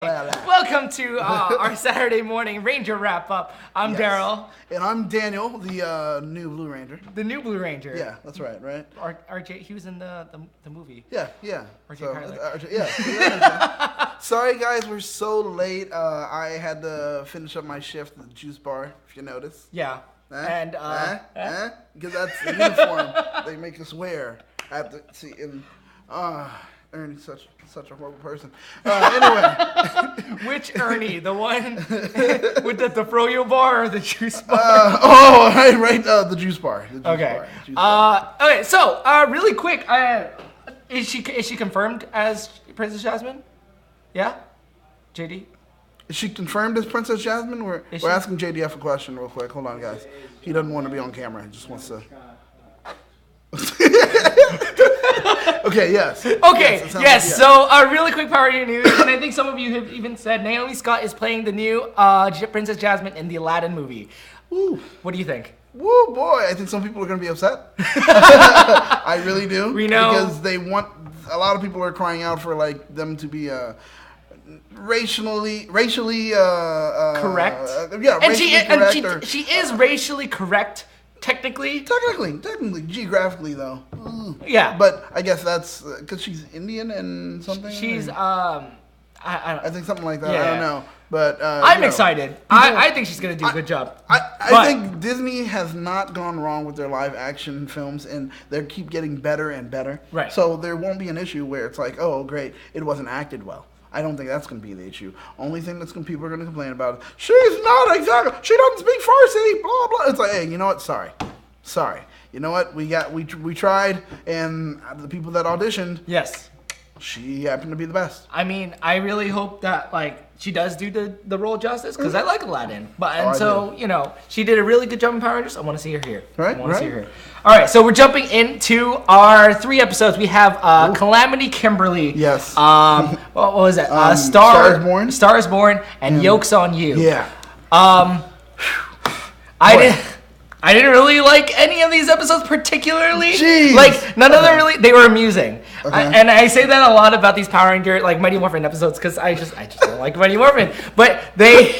Welcome to our Saturday morning Ranger wrap-up. I'm Darrel. And I'm Daniel, the new Blue Ranger. The new Blue Ranger. Yeah, that's right? RJ, he was in the movie. Yeah. RJ Sorry, guys, we're so late. I had to finish up my shift at the juice bar, if you notice. Yeah. Because that's the uniform they make us wear at the Ernie's such a horrible person. Anyway. Which Ernie? The one with the froyo bar or the juice bar? The juice bar. Okay. Okay, so really quick, is she confirmed as Princess Jasmine? Yeah? JD? Is she confirmed as Princess Jasmine? We're asking JDF a question real quick. Hold on, guys. He doesn't want to be on camera. He just wants to... Okay, yes. Okay, yes. So, really quick Power Ranger news, and I think some of you have even said Naomi Scott is playing the new Princess Jasmine in the Aladdin movie. Woo. What do you think? Woo, boy. I think some people are going to be upset. I really do. We know. Because a lot of people are crying out for, like, them to be, racially correct. She is racially correct. Technically, geographically though. Yeah, but I guess that's because she's Indian and something. She's I think something like that. Yeah. I don't know, but I'm excited. I think she's gonna do a good job. I think Disney has not gone wrong with their live action films, and they keep getting better and better. Right. So there won't be an issue where it's like, oh great, it wasn't acted well. I don't think that's going to be the issue. Only thing people are going to complain about is, she's not exactly, she doesn't speak Farsi, blah, blah. It's like, hey, you know what? Sorry. You know what? We tried, and the people that auditioned, yes, she happened to be the best. I mean, I really hope that, like, she does do the role justice, because I like Aladdin. She did a really good job in Power Rangers. I want to see her here. Right, I want to see her here. All right, so we're jumping into our 3 episodes. We have Calamity Kimberly. Yes. What was that? Star is Born, and Yolk's on You. Yeah. I didn't really like any of these episodes particularly. Jeez. Like, none of them really, they were amusing. Okay. And I say that a lot about these Power Ranger, like, Mighty Morphin episodes, because I just don't like Mighty Morphin. But they...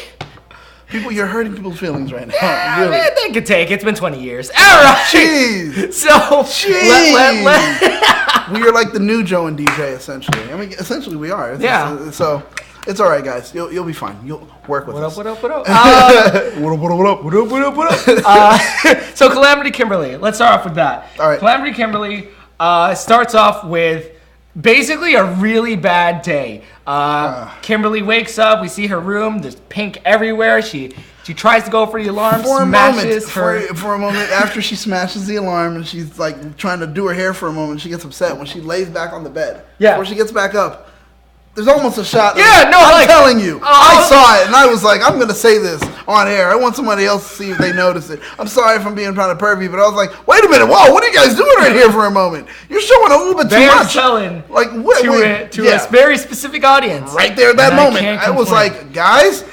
You're hurting people's feelings right now. Yeah, really. Man, they could take. It's been 20 years. All right. Jeez. So, we are like the new Joe and DJ, essentially. I mean, essentially we are. So... It's all right, guys. You'll be fine. You'll work with us. What up? So Calamity Kimberly. Let's start off with that. All right. Calamity Kimberly starts off with basically a really bad day. Kimberly wakes up. We see her room. There's pink everywhere. She tries to go for the alarm. For a moment, after she smashes the alarm and she's like trying to do her hair for a moment, she gets upset when she lays back on the bed. Yeah. Before she gets back up. There's almost a shot. I'm telling you. I saw it, and I was like, I'm going to say this on air. I want somebody else to see if they notice it. I'm sorry if I'm being kind of pervy, but I was like, wait a minute. Whoa, what are you guys doing right here for a moment? You're showing a little bit too much. Selling like, to a very specific audience. Right there at that moment. I was like, guys,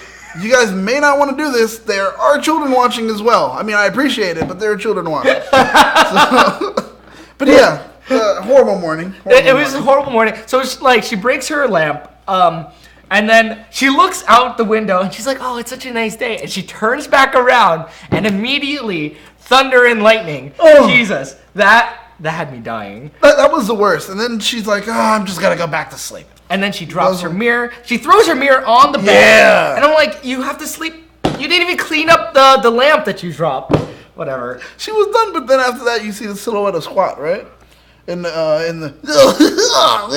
you guys may not want to do this. There are children watching as well. I mean, I appreciate it, but there are children watching. But yeah. Horrible morning. It was a horrible morning. So she breaks her lamp, and then she looks out the window and she's like, "Oh, it's such a nice day." And she turns back around and immediately thunder and lightning. Oh. Jesus, that had me dying. That was the worst. And then she's like, "Oh, I'm just gonna go back to sleep." And then she drops her mirror. She throws her mirror on the bed. Yeah. And I'm like, "You have to sleep. You didn't even clean up the lamp that you dropped." Whatever. She was done, but then after that, you see the silhouette of Squatt, right? This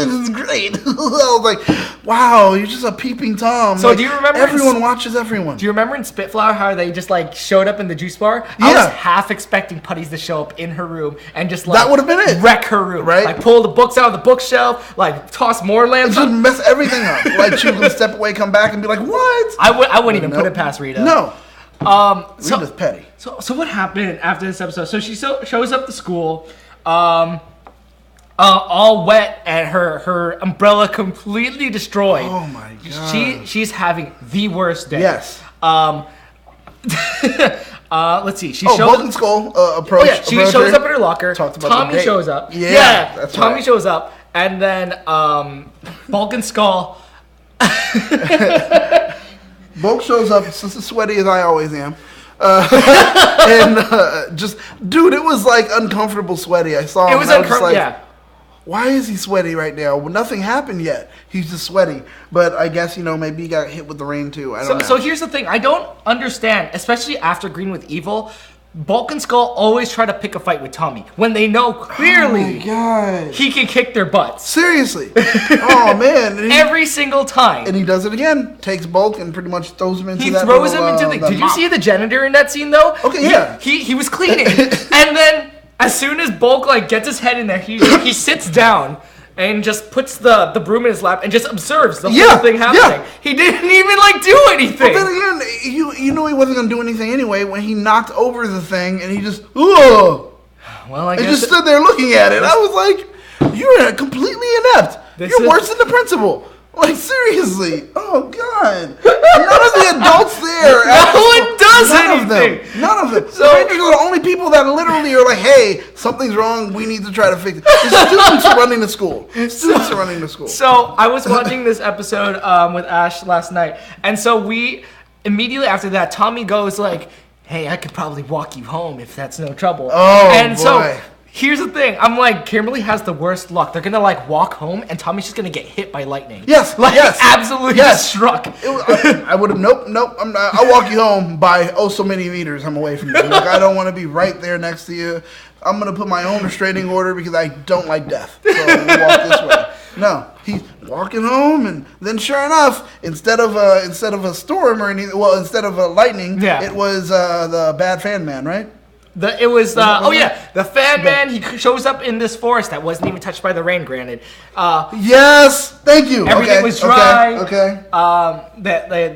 is great. I was like, wow, you're just a peeping Tom. So do you remember? Everyone watches everyone. Do you remember in Spitflower how they just like showed up in the juice bar? Yeah. I was half expecting Putties to show up in her room and just like that would have been it. Wreck her room, right? Like pull the books out of the bookshelf, like toss more lamps. Just mess everything up. Like she was gonna step away, come back, and be like, what? I wouldn't even put it past Rita. No. Rita's petty. So what happened after this episode? So she shows up to school. All wet and her umbrella completely destroyed. Oh my god. She's having the worst day. Yes. Let's see. She shows Bulk Skull approach. Oh yeah, she shows up in her locker. Tommy shows up. Yeah, that's Tommy right. shows up, and then Bulk and Skull Bulk shows up, just as sweaty as I always am. Just, dude, it was like uncomfortable sweaty. I saw him. It was uncomfortable, yeah. Why is he sweaty right now? Well, nothing happened yet. He's just sweaty. But I guess, maybe he got hit with the rain too. I don't know. So here's the thing. I don't understand, especially after Green with Evil, Bulk and Skull always try to pick a fight with Tommy when they know clearly he can kick their butts. Seriously. Oh, man. Every single time. And he does it again. Takes Bulk and pretty much throws him into He that throws him into the... Did you see the janitor in that scene, though? Okay, yeah. He was cleaning. And then, as soon as Bulk, gets his head in there, he sits down and just puts the broom in his lap and just observes the whole thing happening. Yeah. He didn't even, do anything. But then again, you know he wasn't going to do anything anyway when he knocked over the thing and he just... Ugh! Well, I guess... And just stood there looking at it. I was like, you're completely inept. You're worse than the principal. Seriously. Oh, God. None of the adults there. No one does anything. None of them. The Rangers are the only people that literally are like, hey, something's wrong. We need to try to fix it. The students are running the school. So I was watching this episode with Ash last night. And so we, immediately after that, Tommy goes hey, I could probably walk you home if that's no trouble. Oh, and boy. So here's the thing. I'm Kimberly has the worst luck. They're gonna walk home, and Tommy's just gonna get hit by lightning. Yes, absolutely struck. I would have. Nope. I'm not. I'll walk you home by so many meters. I'm away from you. I don't want to be right there next to you. I'm gonna put my own restraining order because I don't like death. So we'll walk this way. No, he's walking home, and then sure enough, instead of a storm or anything, instead of a lightning, it was the bad fan man, right? The fan man. He shows up in this forest that wasn't even touched by the rain. Granted, yes, thank you. Everything was dry. Okay.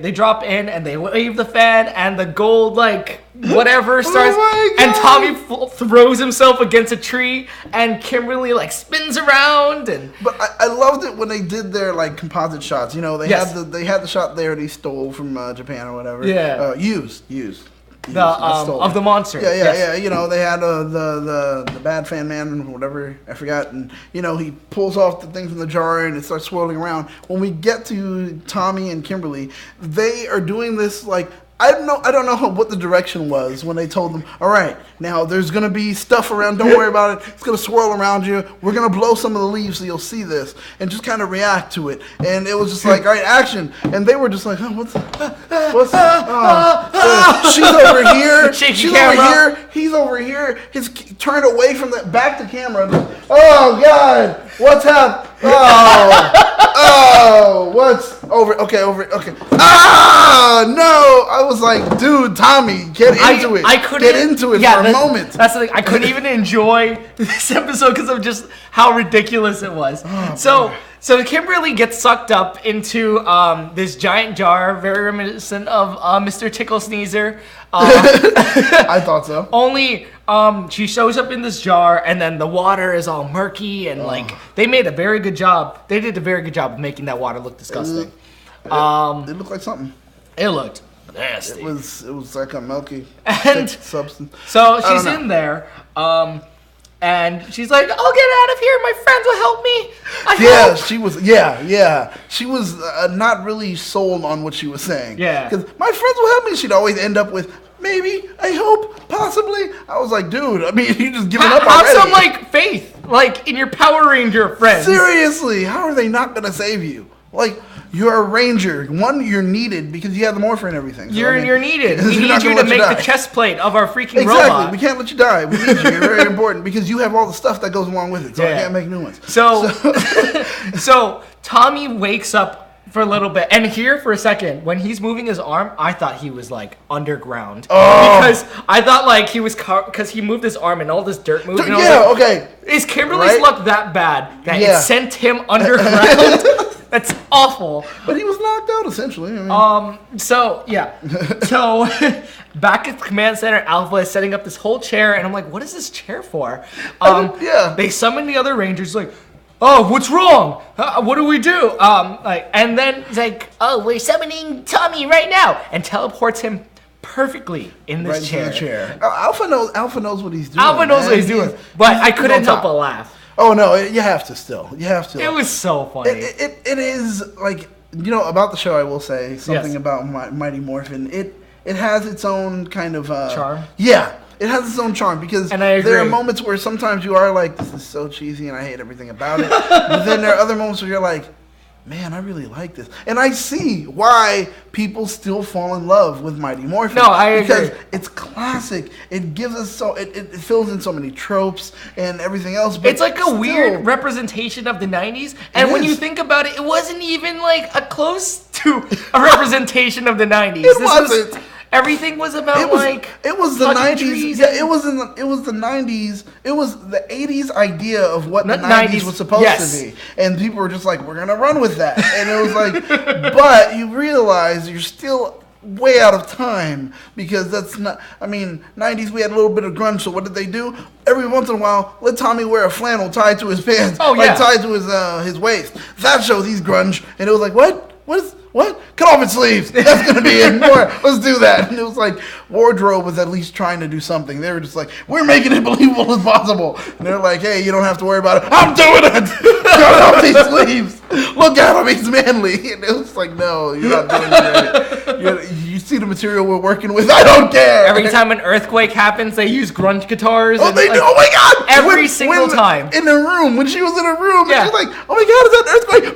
They drop in and they wave the fan, and the gold whatever starts, and Tommy throws himself against a tree, and Kimberly spins around. But I loved it when they did their composite shots. They had the shot there that he stole from Japan or whatever. Yeah. Used. Of the monster. Yeah. They had the bad fan man or whatever, I forgot, and he pulls off the thing from the jar and it starts swirling around. When we get to Tommy and Kimberly, they are doing this I don't know what the direction was when they told them, all right, now there's going to be stuff around, don't worry about it, it's going to swirl around you, we're going to blow some of the leaves so you'll see this, and just kind of react to it. And it was just all right, action. And they were just she's over here, she's over here, he's over here, he's turned away from the, back to camera, oh God, what's happening? Oh, what's over? Okay. Ah, no! I was like, dude, Tommy, get into it. I couldn't get into it for a moment. That's the thing. I couldn't even enjoy this episode because of just how ridiculous it was. Oh, so Kimberly gets sucked up into this giant jar, very reminiscent of Mr. Tickle Sneezer. I thought so. Only she shows up in this jar, and then the water is all murky, and they made a very good job. They did a very good job of making that water look disgusting. It looked like something. It looked nasty. It was like a milky substance. So she's in there, and she's like, "I'll get out of here. My friends will help me." She was. She was not really sold on what she was saying. Yeah, because my friends will help me. She'd always end up with, maybe, I hope, possibly. I was like, dude, I mean, you just giving up already. Have some faith, in your Power Ranger friends. Seriously, how are they not gonna save you? You're a ranger. One, you're needed because you have the morphin and everything. So, you're needed. We need you to make the chest plate of our freaking robot. Exactly. We can't let you die. We need you. You're very important because you have all the stuff that goes along with it. So I can't make new ones. So Tommy wakes up for a little bit, and here for a second, when he's moving his arm, I thought he was underground. Oh. Because I thought he was because he moved his arm and all this dirt moved. And okay. Is Kimberly's luck that bad that it sent him underground? That's awful. But he was knocked out essentially. So back at the command center, Alpha is setting up this whole chair, and I'm like, what is this chair for? They summon the other Rangers, oh, what's wrong? What do we do? And then it's oh, we're summoning Tommy right now, and teleports him perfectly in this chair. In the chair. Alpha knows what he's doing. Alpha knows what he's doing, but I couldn't help but laugh. Oh no, you have to still. You have to. It was so funny. It is You know, about the show, I will say something Yes. about Mighty Morphin. It has its own kind of Charm? Yeah, it has its own charm because And I there are agree. moments where sometimes you are like, this is so cheesy and I hate everything about it. But then there are other moments where you're like, man, I really like this. And I see why people still fall in love with Mighty Morphin. No, I agree. Because it's classic. It gives us it fills in so many tropes and everything else. But It's like a weird representation of the 90s. And when you is. think about it, it wasn't even like a close to a representation of the 90s. It wasn't. Everything was about it was the touching 90s. trees Yeah, and- it was the 90s. It was the 80s idea of what the Not 90s 90s, was supposed yes. to be. And people were just like, we're going to run with that. And it was like, but you realize you're still way out of time because that's not, I mean, 90s we had a little bit of grunge, so what did they do? Every once in a while, let Tommy wear a flannel tied to his pants, Oh, yeah. like tied to his waist. That shows he's grunge. And it was like, what? What? Cut off its sleeves. That's going to be it. More. Let's do that. And it was like, wardrobe was at least trying to do something. They were just like, we're making it believable as possible. And they're like, hey, you don't have to worry about it. I'm doing it. Cut off these sleeves. Look at him. He's manly. And it was like, no, you're not doing it right. You see the material we're working with. I don't care. Every time an earthquake happens, they use grunge guitars. Oh, and, they like, do. Oh my God! Every single time. In a room, when she was in a room, Yeah. and she's like, "Oh my God, is that earthquake?"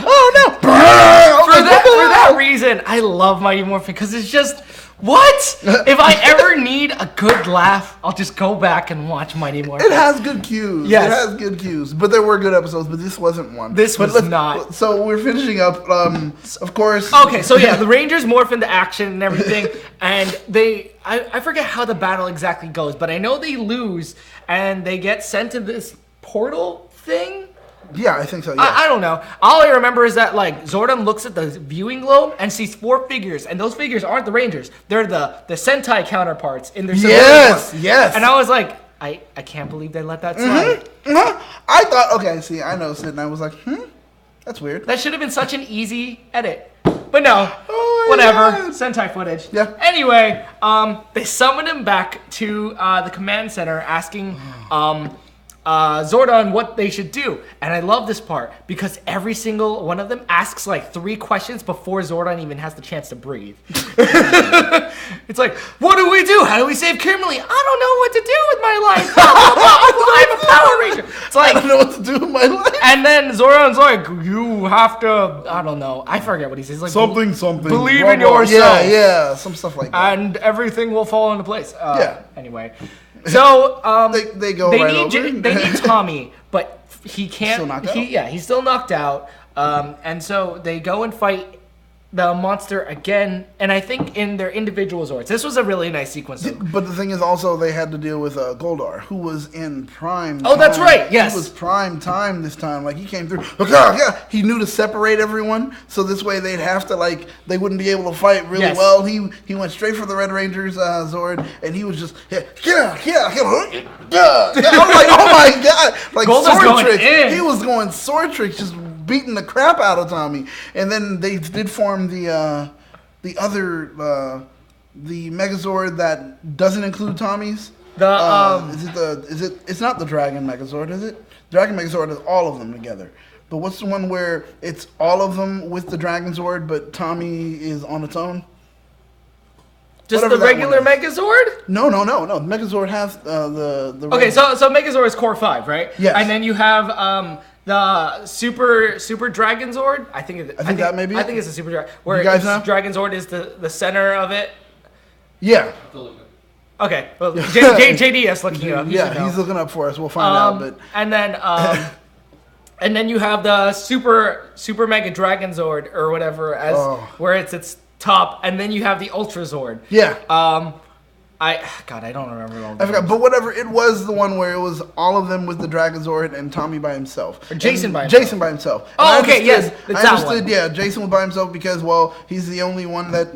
Oh no! For that reason, I love Mighty Morphin because it's just what? If I ever need a good laugh, I'll just go back and watch Mighty Morphin. It has good cues. Yes. It has good cues. But there were good episodes, but this wasn't one. This But was not. So we're finishing up. Of course. Okay, so yeah, the Rangers morph into action and everything, and I forget how the battle exactly goes, but I know they lose and they get sent to this portal thing. Yeah, I think so. Yeah. I don't know. All I remember is that like Zordon looks at the viewing globe and sees 4 figures, and those figures aren't the Rangers. They're the Sentai counterparts in their civilian Yes, form. yes. And I was like, I can't believe they let that slide. I thought. Okay, see, I noticed it, and I was like, that's weird. That should have been such an easy edit. But no, Oh my whatever. God. Sentai footage. Yeah. Anyway, they summon him back to the command center, asking Zordon what they should do. And I love this part because every single one of them asks like 3 questions before Zordon even has the chance to breathe. It's like, what do we do? How do we save Kimberly? I don't know what to do with my life. I'm a Power Ranger. It's I like, don't know what to do with my life. and then Zordon's like, you have to, I don't know. I forget what he says. Like, Something. Believe blah, in blah. yourself. Yeah, some stuff like that. And everything will fall into place. Yeah. Anyway, so They go right over. They need Tommy, but he can't. Still knocked out? He's still knocked out. And so they go and fight the monster again, and I think in their individual Zords. This was a really nice sequence. But the thing is, also they had to deal with Goldar, who was in prime. Oh, that's time. right, yes. He was prime time this time. Like he came through. Yeah, he knew to separate everyone, so this way they'd have to they wouldn't be able to fight really Yes. well. He went straight for the Red Rangers Zord, and he was just yeah. I was like, oh my God, like Goldar's sword going tricks. in. He was going sword tricks, just beating the crap out of Tommy. And then they did form the other the Megazord that doesn't include Tommy's. It's not the Dragon Megazord, is it? Dragon Megazord is all of them together. But what's the one where it's all of them with the Dragon Zord, but Tommy is on its own? Just Whatever the that regular one is. Megazord? No. Megazord has the Okay, red- so Megazord is core 5, right? Yes. And then you have the Super Dragon Zord. I think that may be I it. think it's a Super Dragon. Where You guys know? Dragon Zord is the center of it. Yeah. Okay, well, JD is looking it up. Yeah, he's looking up for us. We'll find out. But And then and then you have the Super Mega Dragon Zord or whatever where it's its top, and then you have the Ultra Zord. yeah. I don't remember all. I forgot, but whatever, it was the one where it was all of them with the Dragonzord and Tommy by himself. Or Jason And by himself. Jason by himself. And Oh, I okay, yes, understood- it's I that understood, one. yeah, Jason was by himself because, well, he's the only one that,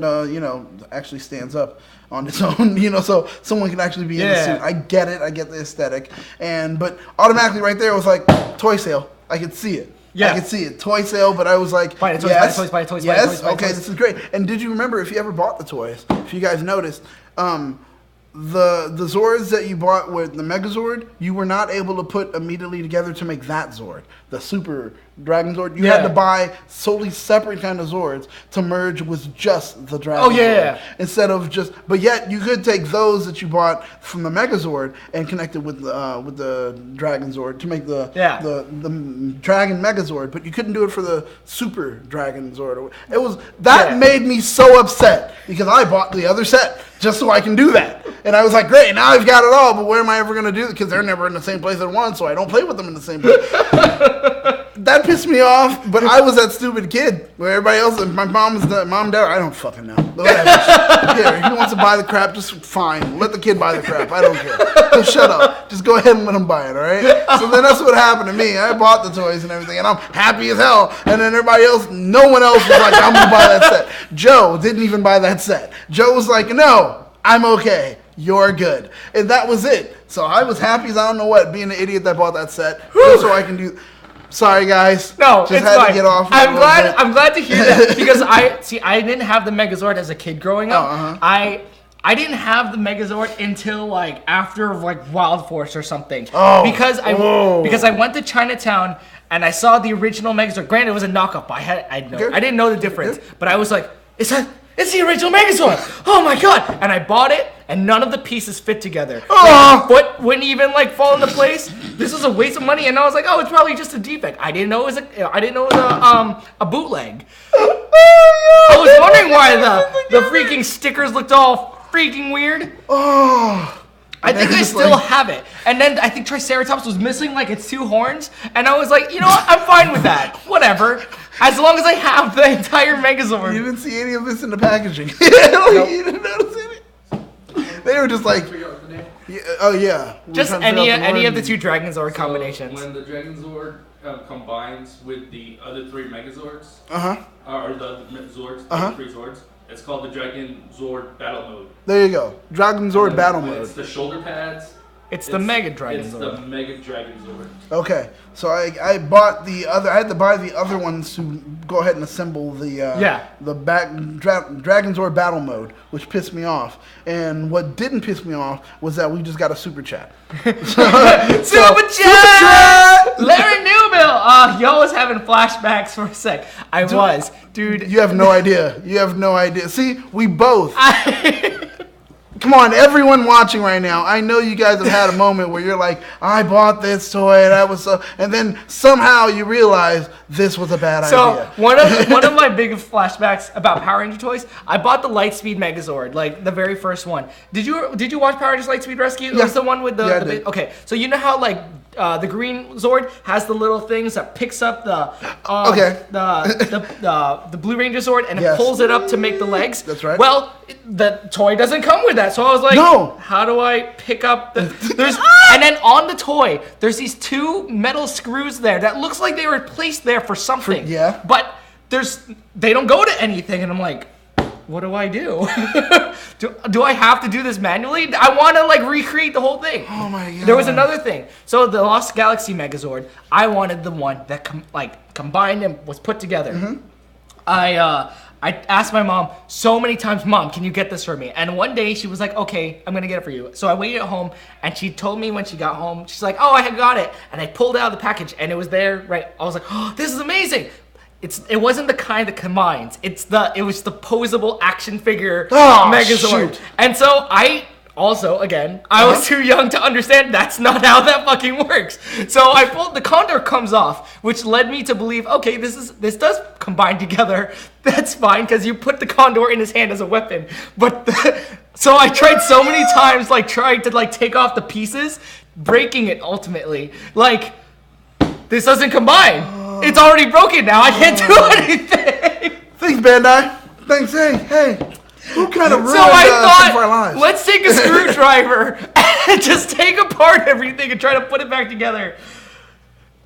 actually stands up on its own, so someone can actually be in the Yeah. suit. I get it, I get the aesthetic. But automatically right there it was like, toy sale. I could see it. Yeah. I could see it. Toy sale, but I was like, Buy the toys, yes, buy the toys, buy the toys, buy the yes, toys, buy the okay, toys. this is great. And did you remember, if you ever bought the toys, if you guys noticed, the Zords that you bought with the Megazord, you were not able to put immediately together to make that Zord, the Super Dragon Zord. You had to buy solely separate kind of Zords to merge with just the Dragon Zord. Instead of just, but yet you could take those that you bought from the Megazord and connect it with the Dragon Zord to make the Dragon Megazord, but you couldn't do it for the Super Dragon Zord. It was made me so upset because I bought the other set just so I can do that. And I was like, great, now I've got it all, but where am I ever going to do it? Because they're never in the same place at once, so I don't play with them in the same place. That pissed me off, but I was that stupid kid where everybody else, my mom and dad, I don't fucking know. Whatever. Here, if he wants to buy the crap, just fine. Let the kid buy the crap. I don't care. Just shut up. Just go ahead and let him buy it, all right? So then that's what happened to me. I bought the toys and everything, and I'm happy as hell. And then everybody else, no one else was like, I'm going to buy that set. Joe didn't even buy that set. Joe was like, no, I'm okay. You're good. And that was it. So I was happy as I don't know what, being an idiot that bought that set. Just so I can do... Sorry, guys. No, just it's had fine. to get off. I'm glad to hear that because I didn't have the Megazord as a kid growing up. I didn't have the Megazord until like after like Wild Force or something. Because I went to Chinatown and I saw the original Megazord. Granted, it was a knockoff, but I didn't know the difference. But I was like, it's the original Megazord. Oh my god! And I bought it, and none of the pieces fit together. Like, foot wouldn't even like fall into place. This was a waste of money, and I was like, oh, it's probably just a defect. I didn't know it was a bootleg. I was wondering why the freaking stickers looked all freaking weird. I think I still have it. And then I think Triceratops was missing like its 2 horns. And I was like, you know what? I'm fine with that. Whatever. As long as I have the entire Megazord. You didn't see any of this in the packaging. Nope. You didn't notice it. They were just like, just any of the 2 Dragon Zord combinations. When the Dragon Zord combines with the other 3 Megazords, or the Zords, the 3 Zords, it's called the Dragon Zord Battle Mode. There you go. Dragon Zord Battle Mode. It's the shoulder pads. It's the Mega Dragon Zord. It's the Mega Dragon Zord. Okay, so I bought the other. I had to buy the other ones to go ahead and assemble the Dragon Zord Battle Mode, which pissed me off. And what didn't piss me off was that we just got a super chat. Super chat! Larry Newbill! Y'all was having flashbacks for a sec. Dude. You have no idea. See, we both. Come on, everyone watching right now. I know you guys have had a moment where you're like, I bought this toy, and then somehow you realize this was a bad idea. So one of my biggest flashbacks about Power Ranger toys, I bought the Lightspeed Megazord, like the very first one. Did you watch Power Rangers Lightspeed Rescue? Yeah. It was the one with I did. Okay, so you know how like the green Zord has the little things that picks up the Blue Ranger Zord and it pulls it up to make the legs. That's right. Well, the toy doesn't come with that, so I was like, no. How do I pick up the? And then on the toy, there's these 2 metal screws there that looks like they were placed there for something. But they don't go to anything, and I'm like, what do I do? do I have to do this manually? I want to like recreate the whole thing. Oh my god. There was another thing. So the Lost Galaxy Megazord, I wanted the one that combined and was put together. I asked my mom so many times, Mom, can you get this for me? And one day she was like, okay, I'm gonna get it for you. So I waited at home and she told me when she got home, she's like, oh, I had got it. And I pulled it out of the package and it was there, right? I was like, oh, this is amazing. It wasn't the kind that combines. It was the posable action figure Megazord. Shoot. And so I was too young to understand that's not how that fucking works. So I pulled the condor comes off, which led me to believe, okay, this does combine together. That's fine because you put the condor in his hand as a weapon. But so I tried so many times, trying to take off the pieces, breaking it ultimately. This doesn't combine. It's already broken now. I can't do anything. Thanks, Bandai. Thanks. Hey. Who kind of ruined so I thought, our lives? Let's take a screwdriver and just take apart everything and try to put it back together.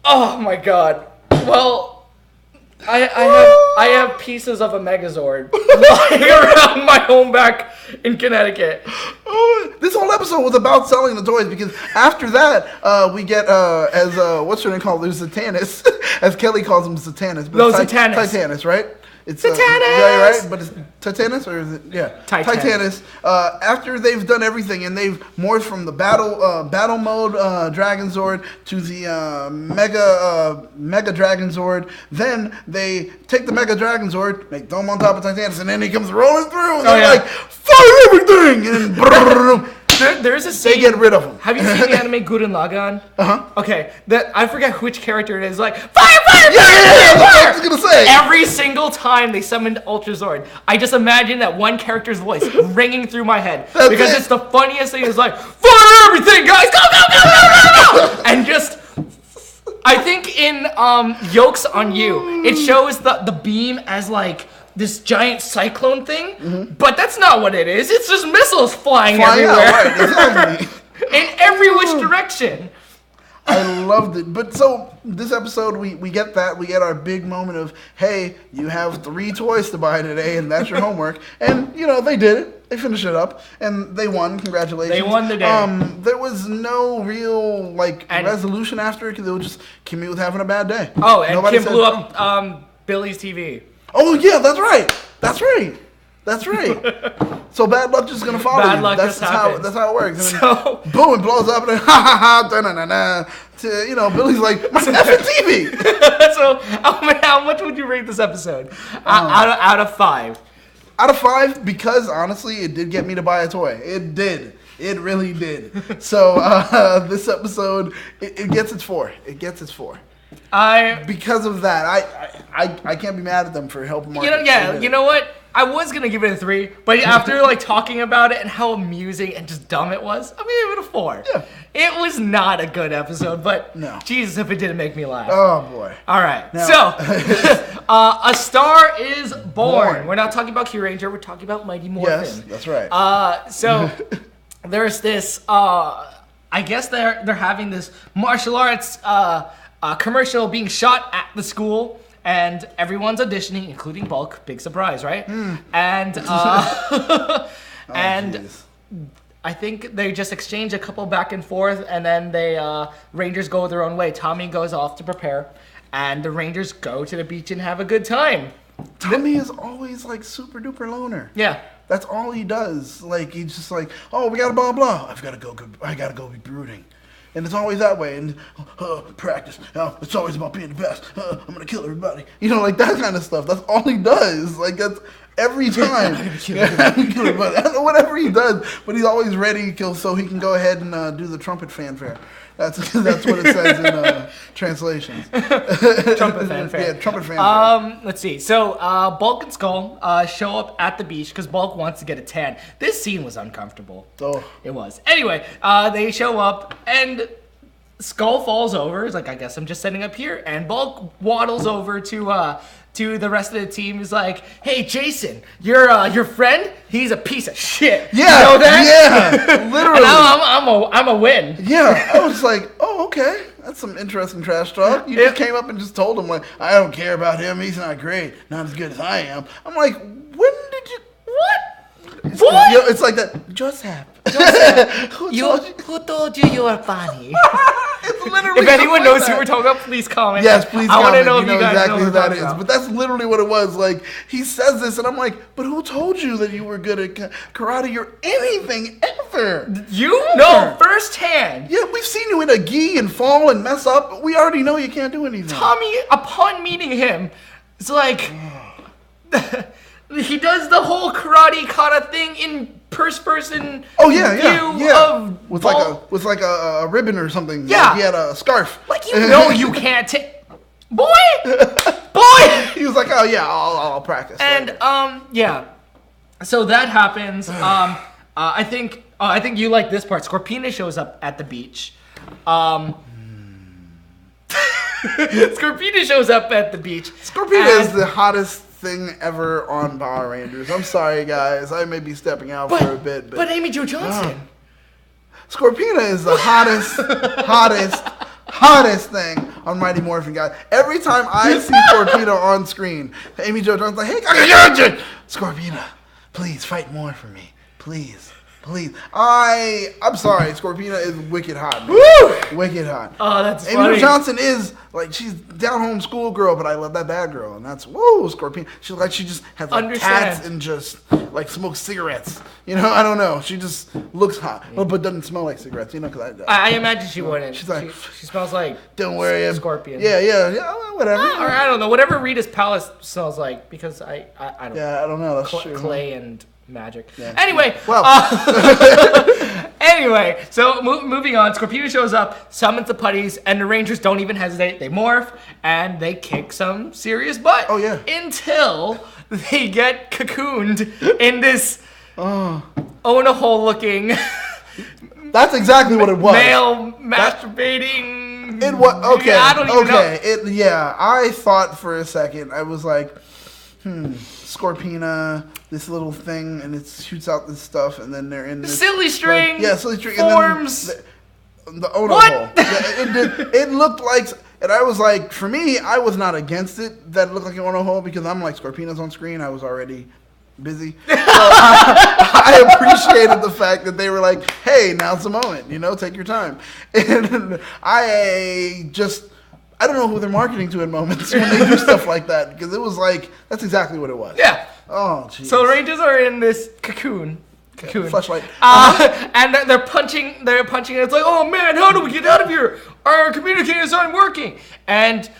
Oh my god. Well, I have pieces of a Megazord. lying around my home back in Connecticut. This whole episode was about selling the toys because after that, we get, as, what's her name called? There's Satanus, as Kelly calls him Satanus. But Satanus. Titanus, right? It's Titanus! right? But it's Titanus or is it? Yeah. Titanus. After they've done everything and they've morphed from the battle mode Dragon Zord to the Mega Dragon Zord, then they take the Mega Dragon Zord, make Dome on top of Titanus, and then he comes rolling through and they're like, fire everything! And then There's a scene. they get rid of him. Have you seen the anime Gurren Lagann? Uh-huh. Okay, I forget which character it is. Like fire! That's what I was gonna say. Every single time they summoned Ultra Zord, I just imagine that one character's voice ringing through my head because it's the funniest thing. It's like fire everything, guys, go! And just, I think in Yolk's on You, it shows the beam as like this giant cyclone thing, but that's not what it is. It's just missiles flying everywhere. Right, exactly. In every which direction. I loved it. But so this episode, we get that. We get our big moment of, hey, you have 3 toys to buy today, and that's your homework. And, you know, they did it. They finished it up, and they won. Congratulations. They won the day. There was no real, resolution after it, because it was just Kimmy was having a bad day. Oh, and Kim blew up Billy's TV. Oh, yeah, that's right. That's right. So bad luck just gonna follow Bad you. luck That's just happens. that's how it works. And So boom, it blows up, and then ha. To, you know, Billy's like, my effing TV. so how much would you rate this episode? Out of 5. Out of 5, because honestly, it did get me to buy a toy. It did. It really did. So this episode, it gets its 4. It gets its 4. Because of that, I can't be mad at them for helping market. You know what? I was gonna give it a 3, but after talking about it and how amusing and just dumb it was, I'm gonna give it a 4. Yeah. It was not a good episode, but no. Jesus, if it didn't make me laugh. Oh boy. All right. Now, so, A Star is Born. We're not talking about Q Ranger. We're talking about Mighty Morphin. Yes, that's right. So there's this. I guess they're having this martial arts commercial being shot at the school. And everyone's auditioning, including Bulk. Big surprise, right? And Geez. I think they just exchange a couple back and forth, and then Rangers go their own way. Tommy goes off to prepare, and the Rangers go to the beach and have a good time. Tommy is always super duper loner. Yeah. That's all he does. He's just oh, we gotta blah blah. I gotta go be brooding. And it's always that way. And practice. It's always about being the best. I'm gonna kill everybody. That kind of stuff. That's all he does. That's every time. I'm gonna kill everybody. I don't know whatever he does, but he's always ready to kill so he can go ahead and do the trumpet fanfare. That's what it says in translations. Trumpet fanfare. Yeah, trumpet fanfare. Let's see. So Bulk and Skull show up at the beach because Bulk wants to get a tan. This scene was uncomfortable. Oh. It was. Anyway, they show up and Skull falls over. He's like, I guess I'm just setting up here. And Bulk waddles over to the rest of the team. He's like, hey, Jason, your friend, he's a piece of shit. Yeah, you know that? Yeah, literally. And I'm a win. Yeah, I was like, oh, okay. That's some interesting trash talk. You just came up and just told him, I don't care about him. He's not great. Not as good as I am. I'm like, when did you... What? It's like that. Joseph. Who told you you were funny? It's literally if anyone knows who we're talking about, please comment. Yes, please comment. I want to know if you guys exactly know who that is. But that's literally what it was. He says this, and I'm like, but who told you that you were good at karate or anything ever? You know firsthand. Yeah, we've seen you in a gi and fall and mess up, but we already know you can't do anything. Tommy, upon meeting him, it's like... He does the whole karate kata thing in first-person view of with a ribbon or something. Yeah, he had a scarf. You can't take. Boy. He was like, oh yeah, I'll practice. And yeah, so that happens. I think you like this part. Scorpina shows up at the beach. Scorpina shows up at the beach. Scorpina is the hottest thing ever on Power Rangers. I'm sorry, guys. I may be stepping out for a bit, but Amy Jo Johnson. Scorpina is the hottest hottest thing on Mighty Morphin, guys. Every time I see Scorpina on screen, Amy Jo Jones like, hey, Scorpina, please fight more for me. Please. I'm sorry, Scorpina is wicked hot. Woo! Wicked hot. Oh, that's Amy funny. Jo Johnson is like, she's down home schoolgirl, but I love that bad girl, and that's Scorpina. She's like, she just has like tats and just like smokes cigarettes. You know, I don't know. She just looks hot, but doesn't smell like cigarettes. You know, because I imagine she wouldn't. She's like, she smells like don't worry, scorpion. Yeah, whatever. Or I don't know, whatever Rita's palace smells like, because I don't know. Yeah, I don't know. That's true. Clay and magic. Yeah. Anyway, well. Anyway, so moving on. Scorpina shows up, summons the Putties, and the Rangers don't even hesitate. They morph and they kick some serious butt. Oh yeah. Until they get cocooned in this own-a-hole looking. That's exactly what it was. Male masturbating. It was okay. I don't even know. I thought for a second. I was like, Scorpina, this little thing, and it shoots out this stuff, and then they're in this silly string. Like, silly string. Forms. And then the Ono What? hole. Yeah, it did. It looked like, and I was like, for me, I was not against it. That it looked like an Ono hole because I'm like, Scorpina's on screen. I was already busy. So I appreciated the fact that they were like, hey, now's the moment. You know, take your time. And I don't know who they're marketing to at moments when they do stuff like that, because it was like, that's exactly what it was. Yeah. Oh, jeez. So the Rangers are in this cocoon. Flashlight. And they're punching, and it's like, oh man, how do we get out of here? Our communicators aren't working. And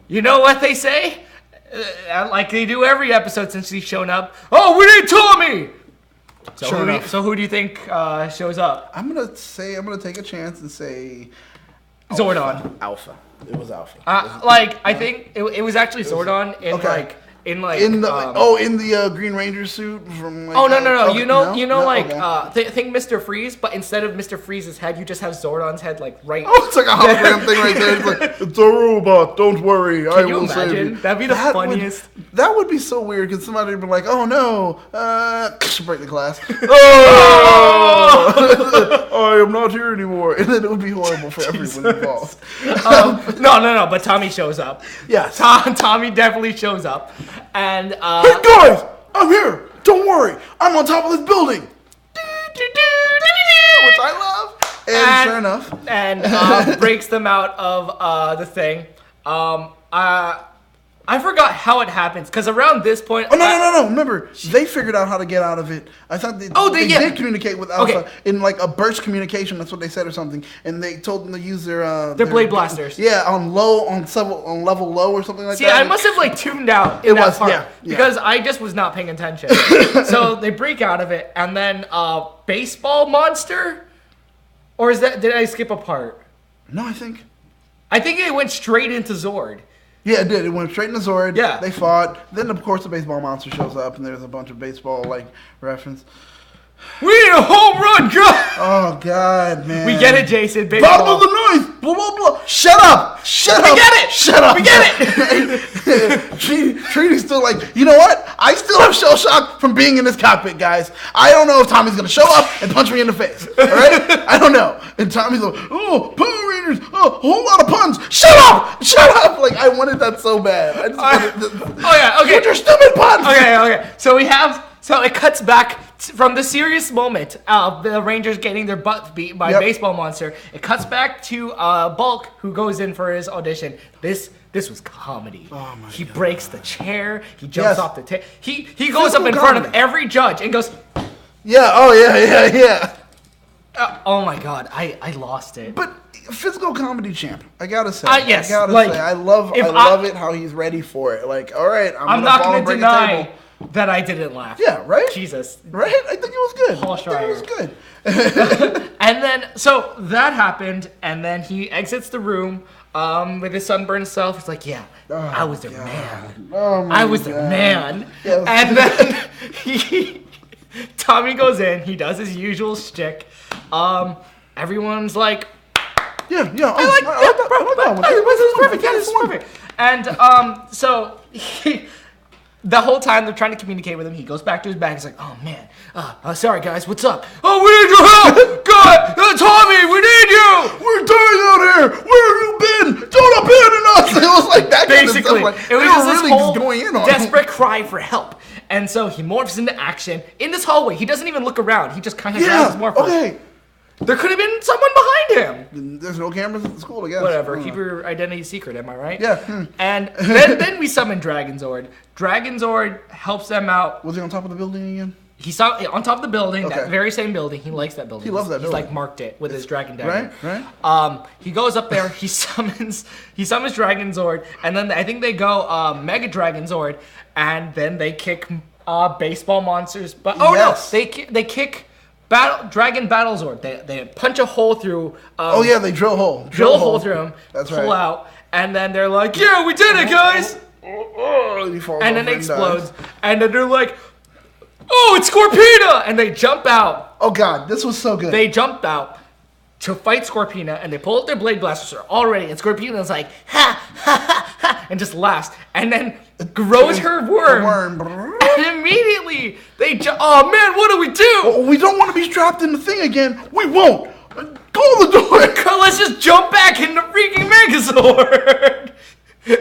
you know what they say? Like they do every episode since he's shown up. Oh, we need Tommy! So who do you think shows up? I'm gonna take a chance and say Zordon. Alpha. It was Alpha. I think it was actually Zordon in in the Green Ranger suit from. Like, no. Okay, think Mr. Freeze, but instead of Mr. Freeze's head, you just have Zordon's head like right. Oh, it's like a hologram thing right there. It's like, it's a robot. Don't worry, I will save you. That'd be the funniest. That would be so weird because somebody would be like, oh no, break the glass. I am not here anymore, and then it would be horrible for everyone involved. No. But Tommy shows up. Yes. Tommy definitely shows up. And hey guys, I'm here. Don't worry, I'm on top of this building. Which I love. And sure enough, and breaks them out of the thing. I forgot how it happens because around this point. Oh no! Remember, they figured out how to get out of it. I thought they did communicate with Alpha in like a burst communication. That's what they said or something. And they told them to use their blade blasters. Yeah, on level low or something like that. See, I must have like tuned out. Because I just was not paying attention. So they break out of it, and then baseball monster, or did I skip a part? No, I think it went straight into Zord. Yeah, it did. It went straight into Zord. Yeah. They fought. Then, of course, the baseball monster shows up, and there's a bunch of baseball, like, reference. We need a home run, God! Oh, God, man. We get it, Jason. Baseball. Bottom of the ninth! Blah, blah, blah. Shut up! We get it! Shut up! We get it! Trini's still like, you know what? I still have shell shock from being in this cockpit, guys. I don't know if Tommy's going to show up and punch me in the face. All right? I don't know. And Tommy's like, oh, Power Rangers, a whole lot of puns. Shut up! Shut up! Like, I wanted that so bad. I just wanted okay. With your stupid puns! Okay. So it cuts back from the serious moment of the Rangers getting their butts beat by Baseball Monster. It cuts back to Bulk, who goes in for his audition. This was comedy. Oh my he God. breaks the chair. He jumps off the table. He goes up in front of every judge and goes. Yeah. Oh yeah. Oh my God, I lost it. But physical comedy champ, I gotta say. Yes, I gotta say, I love it how he's ready for it. Like, all right, I'm not gonna gonna deny that I didn't laugh. Yeah, right? Jesus. Right? I think it was good. Paul Schreier. I think it was good. And then, so that happened, and then he exits the room with his sunburned self. He's like, I was their man. Oh my I was their man. Yeah, and then Tommy goes in, he does his usual shtick. Everyone's like, I like that one. This is perfect. Yeah, this is perfect. And so the whole time they're trying to communicate with him, he goes back to his bag. He's like, oh man, sorry guys, what's up? Oh, we need your help, What? Tommy, we need you! We're dying out here! Where have you been? Don't abandon us! It was like that Basically, kind of stuff. it was They just were this really whole just going in on desperate cry for help. And so he morphs into action in this hallway. He doesn't even look around. He just kind of grabs his morpher. Okay. There could have been someone behind him. There's no cameras at the school, I guess. Whatever. Keep your identity secret, am I right? Yeah. And then we summon Dragonzord. Dragonzord helps them out. Was he on top of the building again? He saw on top of the building, Okay. that very same building. He likes that building. He loves that building. He's like marked it with his dragon dagger. Right. He goes up there. He summons Dragonzord, and then I think they go Mega Dragonzord, and then they kick baseball monsters. But Yes. no, they kick Dragon Battlezord. They punch a hole through. They drill a hole. Drill a hole through him. That's pull right. out, and then they're like, "Yeah, we did it, guys!" He falls And then over it explodes, dies. and then they're like, "Oh, it's Scorpina!" And they jump out. Oh god, this was so good. They jump out to fight Scorpina, and they pull out their blade blasters. They're all ready, and Scorpina's like, "Ha ha ha ha," and just laughs, and then grows her worm. And immediately they oh man, what do we do? Oh, we don't want to be trapped in the thing again. We won't. Close the door. Let's just jump back into freaking Megazord.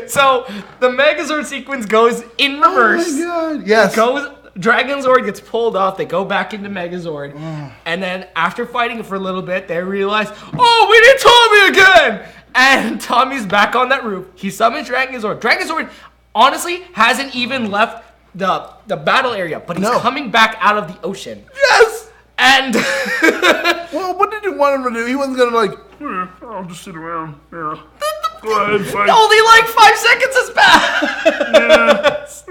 So the Megazord sequence goes in reverse. Oh my god. Yes. Dragonzord gets pulled off. They go back into Megazord, and then after fighting it for a little bit, they realize, oh, we need Tommy again. And Tommy's back on that roof. He summons Dragonzord. Dragonzord honestly hasn't even left the battle area, but he's coming back out of the ocean. Yes. And well, what did you want him to do? He wasn't gonna like. I'll just sit around. Yeah. Go ahead and fight. only like 5 seconds is past.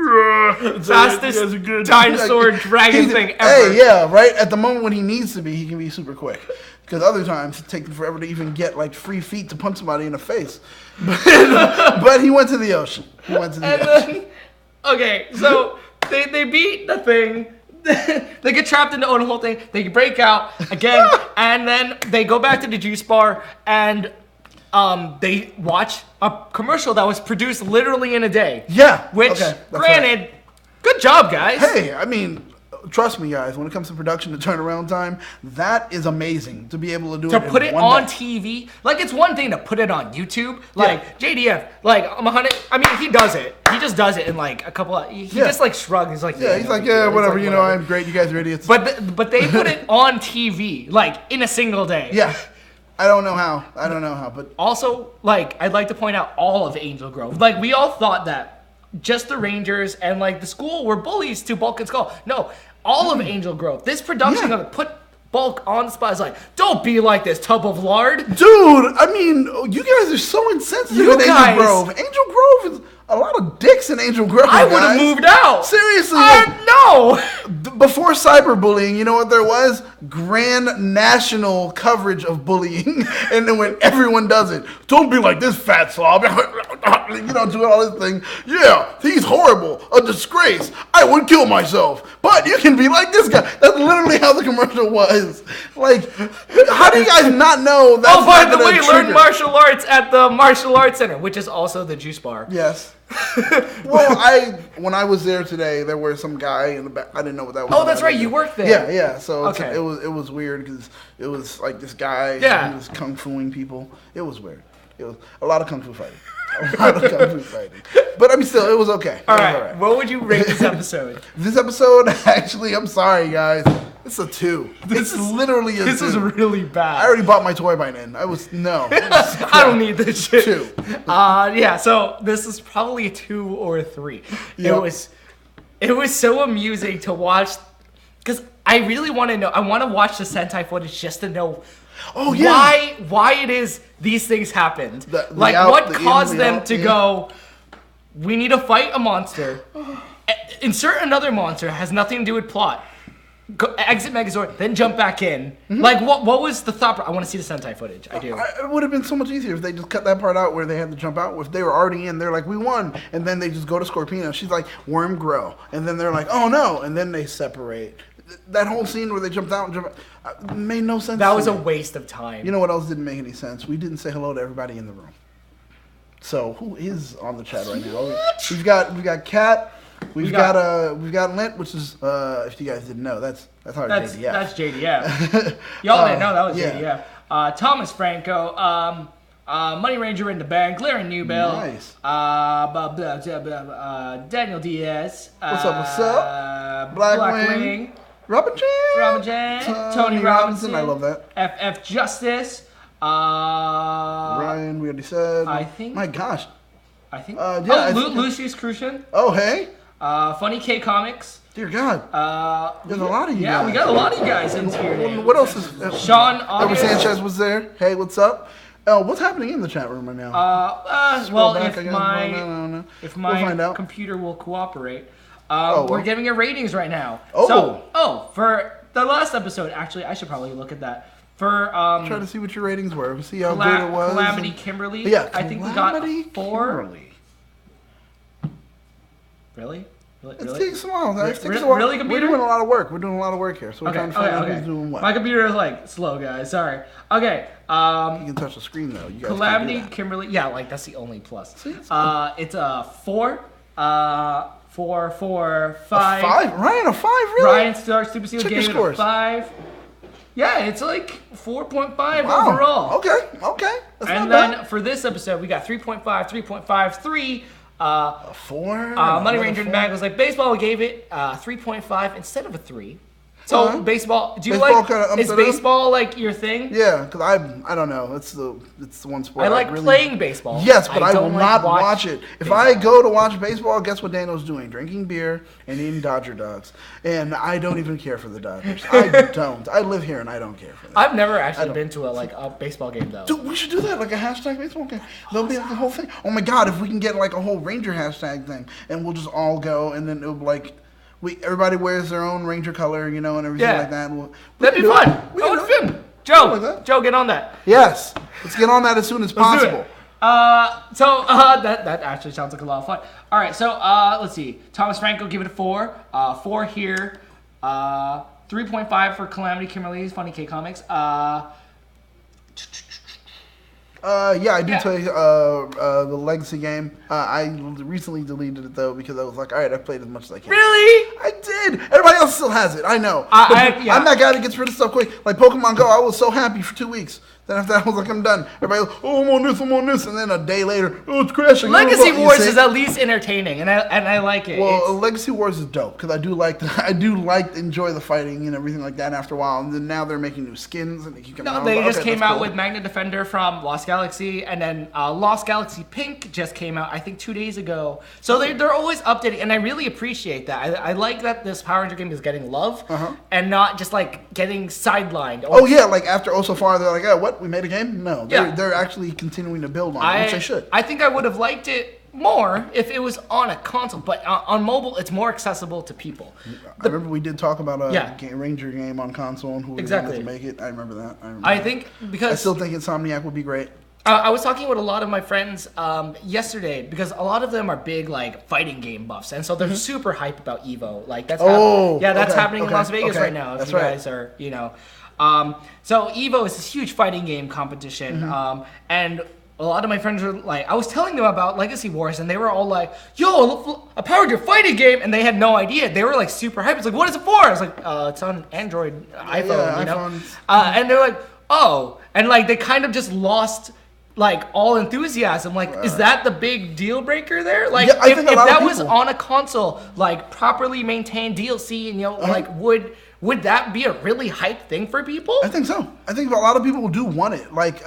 Fastest dinosaur dragon thing ever. Hey, yeah, right. At the moment when he needs to be, he can be super quick. Because other times it takes him forever to even get like free feet to punch somebody in the face. But he went to the ocean. Then, okay, so they beat the thing. They get trapped in the whole thing. They break out again, and then they go back to the juice bar, and they watch a commercial that was produced literally in a day. Yeah. Which, granted, good job, guys. Hey, I mean, trust me, guys. When it comes to production and turnaround time, that is amazing to be able to do to it. put in it one on day. TV, like it's one thing to put it on YouTube, like JDF, like I'm 100. I mean, he does it. He just does it in like a couple of. He just like shrugs. He's like, yeah, he's like, yeah, whatever. You know, I'm great. You guys are idiots. But they put it on TV like in a single day. Yeah. I don't know how, but Also, like, I'd like to point out all of Angel Grove. Like, we all thought that just the Rangers and like the school were bullies to Bulk and Skull. No, all of Angel Grove. This production of it put Bulk on the spot. It's like, don't be like this tub of lard. Dude, I mean, you guys are so insensitive in Angel Grove. Angel Grove is a lot of dicks in Angel Grove. I would have moved out. Seriously. No. Before cyberbullying, you know what there was? Grand national coverage of bullying. And then when everyone does it, don't be like this fat slob. You know, doing all this thing. Yeah, he's horrible. A disgrace. I would kill myself. But you can be like this guy. That's literally how the commercial was. Like, how do you guys not know that? Oh, by the way, learn martial arts at the Martial Arts Center, which is also the juice bar. Yes. Well, when I was there today, there was some guy in the back. I didn't know what that was. Oh, that's right. You worked there. Yeah. So okay. It was weird because it was like this guy. Yeah. He was kung fuing people. It was weird. It was a lot of kung fu fighting. But I mean, still, it was okay. All right. What would you rate this episode? This episode, actually, I'm sorry, guys. It's a 2. It's literally a 2. This is really bad. I already bought my toy by then. I don't need this shit. 2. Yeah. So this is probably a 2 or a 3. Yep. It was so amusing to watch because I really want to know. I want to watch the Sentai footage just to know. Oh yeah. Why it is these things happened? What caused them to go? We need to fight a monster. Insert another monster. Has nothing to do with plot. Go, exit Megazord, then jump back in. Mm-hmm. Like what was the thought? I want to see the Sentai footage. I do. It would have been so much easier if they just cut that part out where they had to jump out. If they were already in, they're like, we won, and then they just go to Scorpina. She's like, worm grow, and then they're like, oh no, and then they separate. That whole scene where they jumped out and jumped out made no sense. That was a waste of time. You know what else didn't make any sense? We didn't say hello to everybody in the room. So who is on the chat right now? We got Kat, We've got Lint, which is if you guys didn't know, that's our JDF. That's JDF. Y'all didn't know that was JDF. Thomas Franco, Money Ranger in the band, Glaring Newbill. Nice. Daniel Diaz. What's up? Blackwing. Robin Jan. Tony Robinson. I love that. FF Justice. Ryan, we already said. I think. My gosh. I think. Lucius Crucian. Oh, hey. Funny K Comics. Dear God. There's a lot of you guys. Yeah, we got a lot of you guys in here. What else is... Sean August. Sanchez was there. Hey, what's up? What's happening in the chat room right now? Well, back, if my computer will cooperate. We're giving it ratings right now. For the last episode, actually, I should probably look at that. For try to see what your ratings were. See how good it was. Calamity Kimberly. Yeah, I think we got 4. Kimberly. Really? It's taking so long. Really, computer? We're doing a lot of work. We're doing a lot of work here, so we're trying to find out who's doing what. My computer is like slow, guys. Sorry. Okay. You can touch the screen though. You guys Calamity Kimberly. Yeah, like that's the only plus. It's a 4. 4, 4, 5. 5? Ryan, a 5? Really? Ryan Stark Super Seal gave it a 5. Yeah, it's like 4.5 overall. Okay. That's and then for this episode, we got 3.5, 3.5, 3. A 4? Money Ranger in the bag was like baseball. We gave it 3.5 instead of a 3. So baseball. Do you is baseball like your thing? Yeah, because I don't know. It's the one sport I like really playing baseball. Yes, but I will not watch it. If I go to watch baseball, guess what Daniel's doing? Drinking beer and eating Dodger dogs. And I don't even care for the Dodgers. I don't. I live here and I don't care for them. I've never actually been to a baseball game though. Dude, we should do that, like a hashtag baseball game. That'll be like the whole thing. Oh my God, if we can get like a whole Ranger hashtag thing, and we'll just all go, and then it'll be like. Everybody wears their own Ranger color, and everything like that. That'd be fun. That would be fun. Joe, get on that. Yes. Let's get on that as soon as possible. That actually sounds like a lot of fun. All right, so let's see. Thomas Franco, give it a 4. 4 here. 3.5 for Calamity Kimberly's Funny K Comics. I do play the Legacy game. I recently deleted it though because I was like, all right, I played as much as I can. Really? I did. Everybody else still has it. I know. I'm that guy that gets rid of stuff quick. Like Pokemon Go, I was so happy for 2 weeks. Then after that, I was like, I'm done. Everybody goes, I'm on this. And then a day later, it's crashing. Legacy Wars is at least entertaining, and I like it. Well, Legacy Wars is dope, because I do enjoy the fighting and everything like that after a while. And then now they're making new skins. And they keep coming out. They just came out with Magna Defender from Lost Galaxy, and then Lost Galaxy Pink just came out, I think, 2 days ago. So they're always updating, and I really appreciate that. I like that this Power Ranger game is getting love, and not just like getting sidelined. Like after so far, they're like, what? We made a game? No, they're actually continuing to build on it, which they should. I think I would have liked it more if it was on a console, but on mobile, it's more accessible to people. I remember we did talk about a Ranger game on console and who was going to make it. I remember that. I still think Insomniac would be great. I was talking with a lot of my friends yesterday because a lot of them are big like fighting game buffs, and so they're super hype about Evo. Like that's happening in Las Vegas right now. If you guys are, so Evo is this huge fighting game competition, and a lot of my friends were like, I was telling them about Legacy Wars, and they were all like, "Yo, a Power Ranger fighting game," and they had no idea. They were like super hyped. It's like, "What is it for?" I was like, "It's on Android, iPhone, and they're like, "Oh," and like they kind of just lost. Like all enthusiasm, is that the big deal breaker there? Like, if that was on a console, like properly maintained DLC, and would that be a really hyped thing for people? I think so. I think a lot of people do want it. Like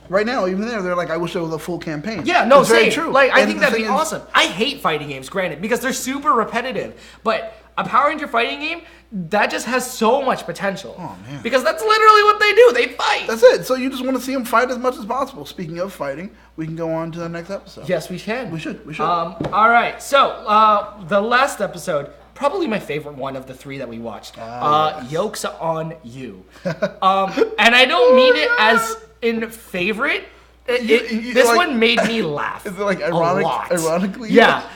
right now, even they're like, I wish there was a full campaign. Yeah, no, it's very true. Like, I think that'd be awesome. I hate fighting games, granted, because they're super repetitive, but a Power Ranger fighting game. That just has so much potential. Oh, man. Because that's literally what they do. They fight. That's it. So you just want to see them fight as much as possible. Speaking of fighting, we can go on to the next episode. Yes, we can. We should. All right. So the last episode, probably my favorite one of the 3 that we watched. Yolk's on You. And I don't mean it as in favorite. This one made me laugh. Is it like ironic? Ironically? Yeah.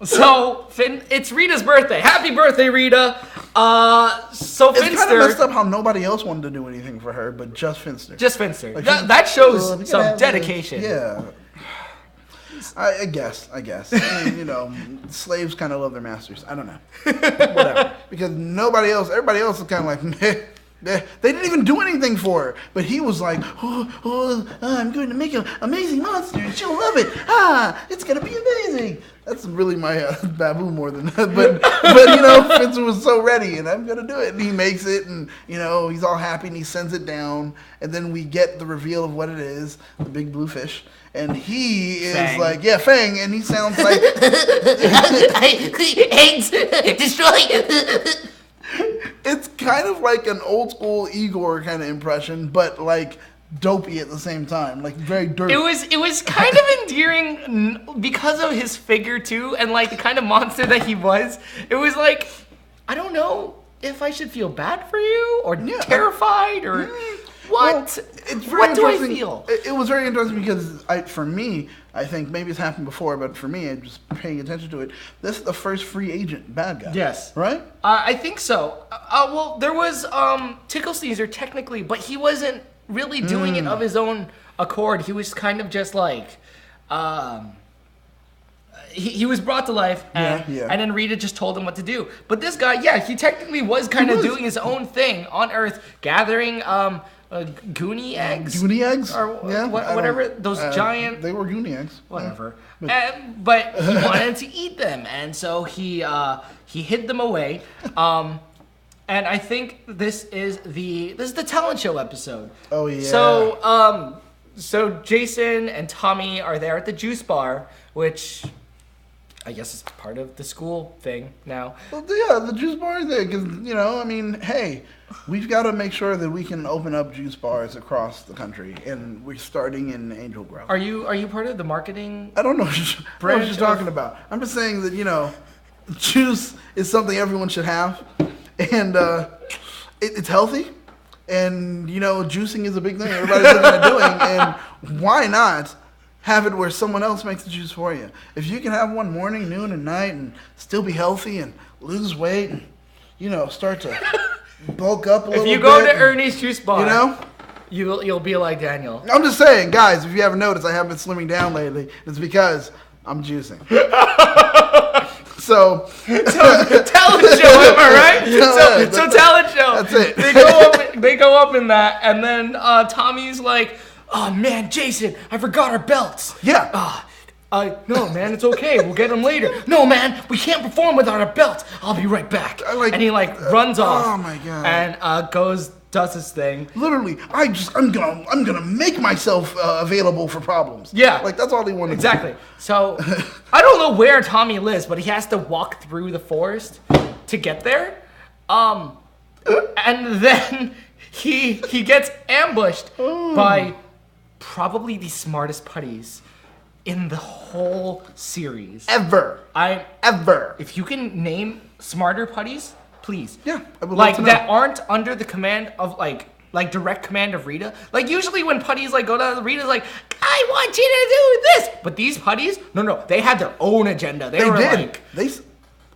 So, it's Rita's birthday. Happy birthday, Rita. So Finster... It's kind of messed up how nobody else wanted to do anything for her, but just Finster. Just Finster. Like, that shows some dedication. Yeah. slaves. I guess. I mean, you know, slaves kind of love their masters. I don't know. Whatever. Because everybody else is kind of like, meh. They didn't even do anything for her. But he was like, I'm going to make an amazing monster and she'll love it. It's going to be amazing. That's really my Baboo more than that. But you know, Finster was so ready and I'm going to do it. And he makes it and, you know, he's all happy and he sends it down. And then we get the reveal of what it is, the big blue fish. And he is Fang. like, yeah, Fang. And he sounds like... Eggs, destroy. It's kind of like an old school Igor kind of impression, but like dopey at the same time, like very dirty. It was kind of endearing because of his figure too, and like the kind of monster that he was. It was like, I don't know if I should feel bad for you or terrified or what. Well, it's very what do I interesting. feel? It was very interesting because for me, I think maybe it's happened before, but for me, I'm just paying attention to it. This is the first free agent bad guy. Yes. Right? I think so. Well, there was Tickle Sneezer technically, but he wasn't really doing it of his own accord. He was kind of just like, he was brought to life, and then Rita just told him what to do. But this guy, he technically was kind of doing his own thing on Earth, gathering Gooney eggs. Gooney eggs? Or whatever, those giant... They were Gooney eggs. Whatever. But he wanted to eat them, and so he hid them away. And I think this is the talent show episode. Oh, yeah. So Jason and Tommy are there at the juice bar, which... I guess it's part of the school thing now. Well, yeah, the juice bar is there because, you know, I mean, hey, we've got to make sure that we can open up juice bars across the country, and we're starting in Angel Grove. Are you part of the marketing? I don't know what you're talking about. I'm just saying that, you know, juice is something everyone should have, and it's healthy, and, you know, juicing is a big thing everybody's looking at doing, and why not have it where someone else makes the juice for you? If you can have one morning, noon, and night and still be healthy and lose weight and, you know, start to bulk up a little bit. If you go to Ernie's Juice Bar, you know, you'll be like Daniel. I'm just saying, guys, if you haven't noticed, I have been slimming down lately. It's because I'm juicing. So talent show, am I right? So talent show. That's it. They go up in that, and then Tommy's like, "Oh man, Jason, I forgot our belts." Yeah. No, man, it's okay. We'll get them later. No, man, we can't perform without our belts. I'll be right back. And he runs off. Oh my god. And does his thing. Literally, I'm gonna make myself available for problems. Yeah. Like that's all he wanted. Exactly. To do. So I don't know where Tommy lives, but he has to walk through the forest to get there. And then he gets ambushed by probably the smartest putties in the whole series. Ever. If you can name smarter putties, please. Yeah, I would love to know. That aren't under the command of like direct command of Rita. Like usually when putties go down, Rita's like, I want you to do this. But these putties, no, they had their own agenda. They were did. like,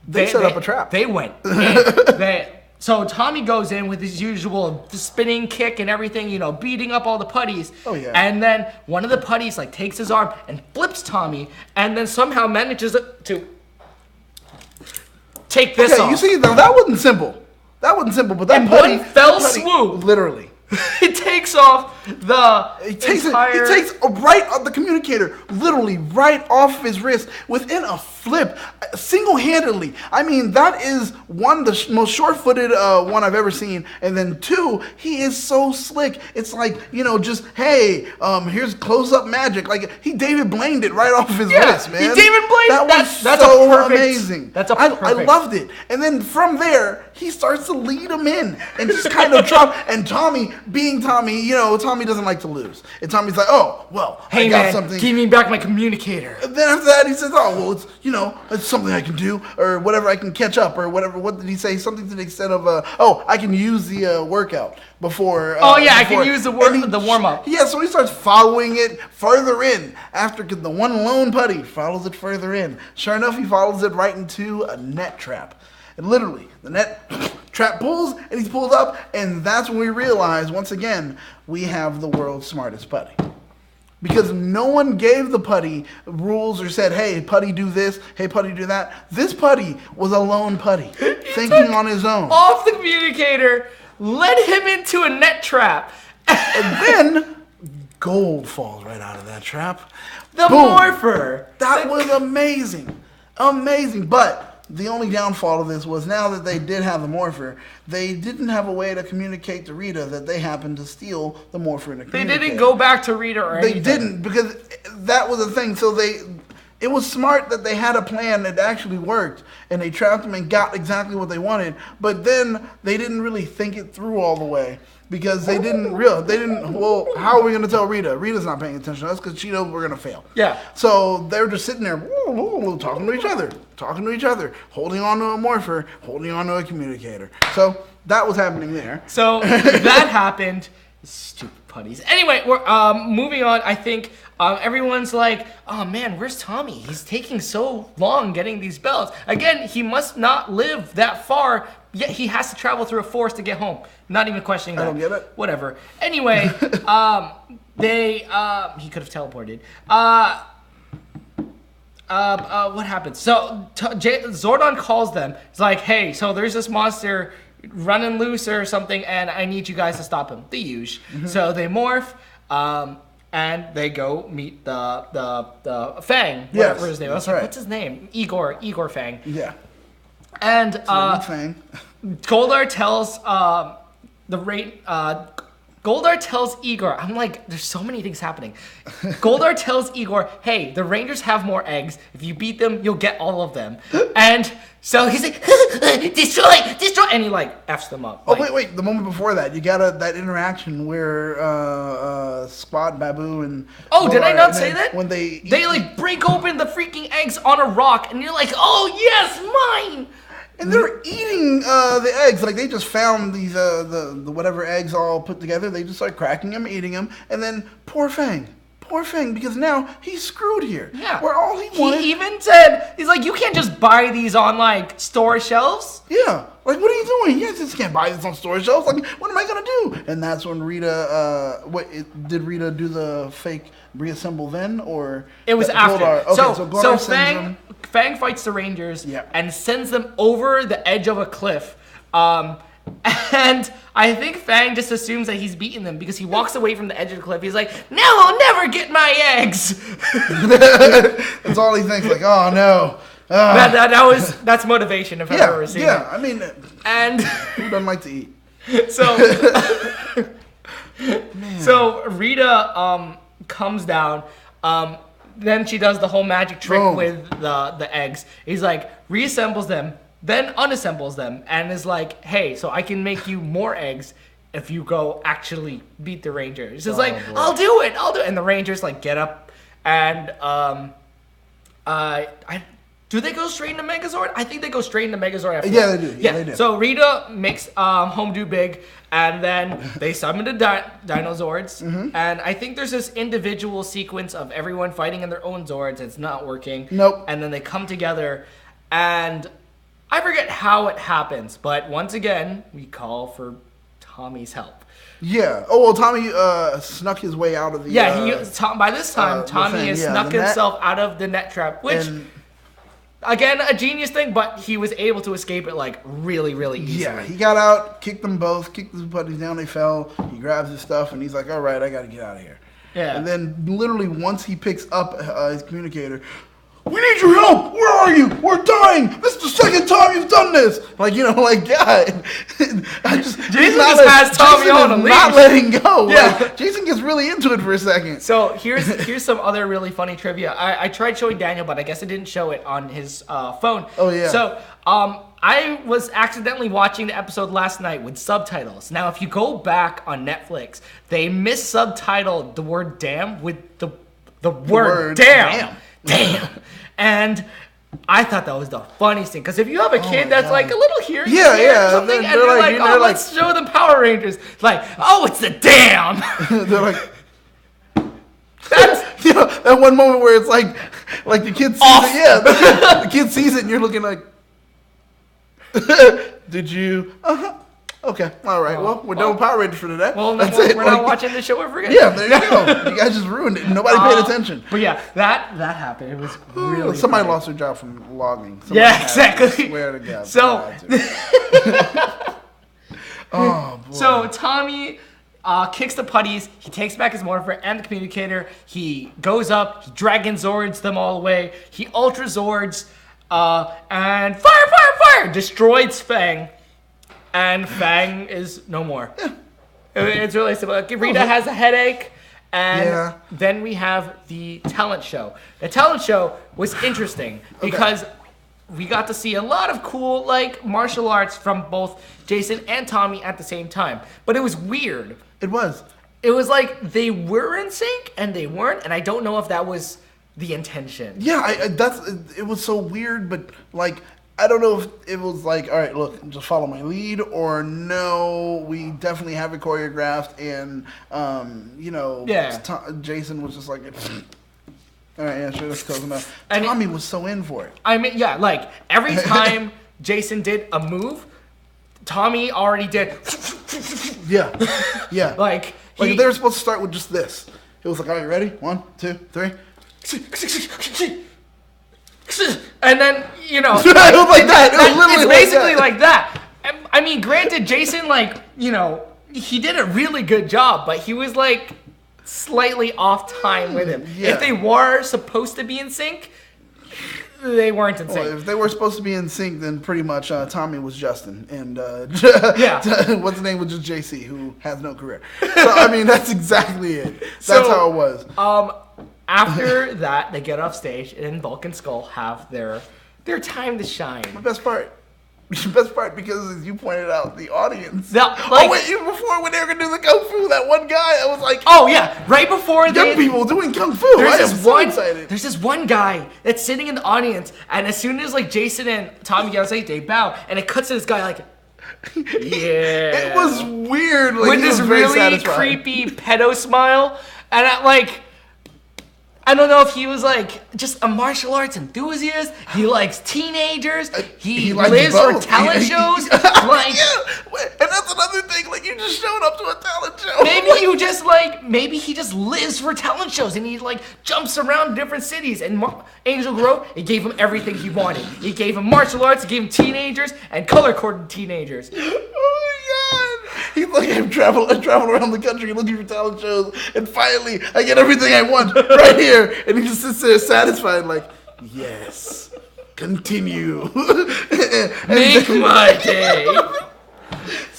they set up a trap. They went in. So Tommy goes in with his usual spinning kick and everything, you know, beating up all the putties. Oh, yeah. And then one of the putties takes his arm and flips Tommy, and then somehow manages to take this off. You see, now that wasn't simple. But that putty, one fell swoop, literally. It takes off the entire... He takes right off the communicator, literally right off his wrist within a flip, single-handedly. I mean, that is one, the most short-footed one I've ever seen. And then two, he is so slick. It's like, you know, just, hey, here's close-up magic. Like, he David Blained it right off his wrist, man. He David Blained that. Was that's so perfect, amazing. That's a perfect. I loved it. And then from there, he starts to lead him in and just kind of drop. And Tommy, being Tommy, you know, Tommy doesn't like to lose. And Tommy's like, oh, well, hey, I got man, something. Give me back my communicator. And then after that, he says, oh, well, it's, you know, it's something I can do, or whatever, I can catch up, or whatever. What did he say? Something to the extent of, I can use the workout before. I can use the warm-up. Yeah, so he starts following it further in. After the one lone putty follows it further in. Sure enough, he follows it right into a net trap. And literally, the net trap pulls, and he's pulled up, and that's when we realize, once again, we have the world's smartest putty. Because no one gave the Putty rules or said, hey, Putty, do this. Hey, Putty, do that. This Putty was a lone Putty, thinking on his own. Off the communicator, led him into a net trap. And then gold falls right out of that trap. The Boom. Morpher. That was amazing. Amazing. But the only downfall of this was now that they did have the Morpher, they didn't have a way to communicate to Rita that they happened to steal the Morpher in a communicator. They didn't go back to Rita or anything. They didn't, because that was the thing. So it was smart that they had a plan that actually worked, and they trapped them and got exactly what they wanted. But then they didn't really think it through all the way. Because well, how are we going to tell Rita? Rita's not paying attention to us because she knows we're going to fail. Yeah. So they're just sitting there, talking to each other, holding on to a Morpher, holding on to a communicator. So that was happening there. So that happened. Stupid Putties. Anyway, we're moving on. I think everyone's like, oh man, where's Tommy? He's taking so long getting these bells. Again, he must not live that far, yet he has to travel through a forest to get home. Not even questioning that. I don't get it. Whatever. Anyway, he could have teleported. What happened? So Zordon calls them. He's like, hey, so there's this monster running loose or something, and I need you guys to stop him. The huge. So they morph, and they go meet the Fang. Yes, Whatever his name. that's I was like, right. what's his name? Igor Fang. Yeah. And Fang. Goldar tells Goldar tells Igor, I'm like, there's so many things happening. Goldar tells Igor, hey, the Rangers have more eggs. If you beat them, you'll get all of them. And so he's like, destroy, and he like F's them up. Oh, Like, wait, the moment before that, you got that interaction where Squatt, Baboo, and... oh, did I Goldar, not and say then that? When they like break open the freaking eggs on a rock, and you're like, oh yes, mine! And they're eating the eggs. Like, they just found these, the whatever eggs all put together. They just start cracking them, eating them. And then, poor Fang, because now he's screwed here. Yeah. Where all he wanted... He even said, he's like, you can't just buy these on, like, store shelves. Yeah. Like, what are you doing? You just can't buy this on store shelves. Like, what am I going to do? And that's when Rita, did Rita do the fake reassemble then? Or... It was after. Goldar. Okay, so Goldar sends them... Fang fights the Rangers Yep. and sends them over the edge of a cliff. And I think Fang just assumes that he's beaten them because he walks away from the edge of the cliff. He's like, now I'll never get my eggs. That's all he thinks. Like, oh no. That's motivation if I've ever seen it. Yeah, I mean, And who doesn't like to eat? So Rita comes down. Then she does the whole magic trick Boom. with the eggs. He's like, reassembles them, then unassembles them, and is like, hey, so I can make you more eggs if you go actually beat the Rangers. It's like, boy. I'll do it. And the Rangers like get up and do they go straight into Megazord? I think they go straight into Megazord after Yeah, that. they do. Yeah, they do. So Rita makes home do big, and then they summon the Dinozords. And I think there's this individual sequence of everyone fighting in their own Zords. It's not working. Nope. And then they come together, and I forget how it happens, but once again, we call for Tommy's help. Yeah. Oh, well, Tommy snuck his way out of the... by this time, Tommy thing, has yeah, snuck the net. himself out of the net trap, which... And, again, a genius thing, but he was able to escape it like really, really easily. yeah, he got out, kicked them both, kicked the Putties down, they fell. He grabs his stuff, and he's like, all right, I got to get out of here. Yeah. And then literally once he picks up his communicator, we need your help! Where are you? We're dying! This is the second time you've done this! Like, God. Jason just has Tommy on a leash. Not letting go. Yeah. Like, Jason gets really into it for a second. So here's some other really funny trivia. I tried showing Daniel, but I guess I didn't show it on his phone. Oh, yeah. So I was accidentally watching the episode last night with subtitles. Now, if you go back on Netflix, they mis-subtitled the word "damn" with the word "damn." Damn. And I thought that was the funniest thing, because if you have a kid that's like a little hearing impaired or something, and they're you're like, like, let's show them Power Rangers. Like, oh, it's the damn. They're like... That's that one moment where it's like the kid sees Off. it. Yeah, the kid sees it, and you're looking like, did you? Okay, all right. Well, we're done with Power Rangers for today. Well, That's we're it. not watching the show ever again. Yeah, there you go. You guys just ruined it. Nobody paid attention. But yeah, that happened. It was really Somebody funny. lost their job from logging. Yeah, exactly. I swear to God. So, oh, boy. So Tommy kicks the Putties. He takes back his morpher and the communicator. He goes up. He Dragon Zords them all away. He Ultra Zords and fire! Destroys Fang. And Fang is no more. Yeah. It's really simple. Rita has a headache. And Yeah. then we have the talent show. The talent show was interesting because we got to see a lot of cool like martial arts from both Jason and Tommy at the same time. But it was weird. It was. It was like they were in sync and they weren't, and I don't know if that was the intention. Yeah, it was so weird, but like I don't know if it was like, all right, look, just follow my lead, or no, we definitely have it choreographed, and Jason was just like, all right, yeah, sure, that's close enough. And Tommy was so in for it. I mean, yeah, like every time Jason did a move, Tommy already did. Yeah. Like they were supposed to start with just this. It was like, all right, ready? 1, 2, 3. And then, it was like that. It was literally it's basically like that. I mean, granted, Jason, he did a really good job, but he was like slightly off time with him. Yeah. If they were supposed to be in sync, they weren't in sync. Well, if they were supposed to be in sync, then pretty much Tommy was Justin, and what's his name was just JC, who has no career. So I mean, that's exactly it. That's how it was. After that, they get off stage, and Bulk and Skull have their time to shine. The best part, because as you pointed out, the audience. Even before when they were gonna do the kung fu, that one guy, I was like, oh yeah, right before young people doing kung fu. There's this one guy that's sitting in the audience, and as soon as like Jason and Tommy get on stage, they bow, and it cuts to this guy like, yeah. It was weird, like, with this really creepy pedo smile, and I don't know if he was like just a martial arts enthusiast. He likes teenagers. He lives for talent shows. And that's another thing. Like, you just showed up to a talent show. Maybe he just lives for talent shows and he like jumps around different cities. And Angel Grove, it gave him everything he wanted. It gave him martial arts. It gave him teenagers and color-coded teenagers. He's like, I travel around the country looking for talent shows, and finally, I get everything I want right here. And he just sits there satisfied, like, yes, continue. Make my day.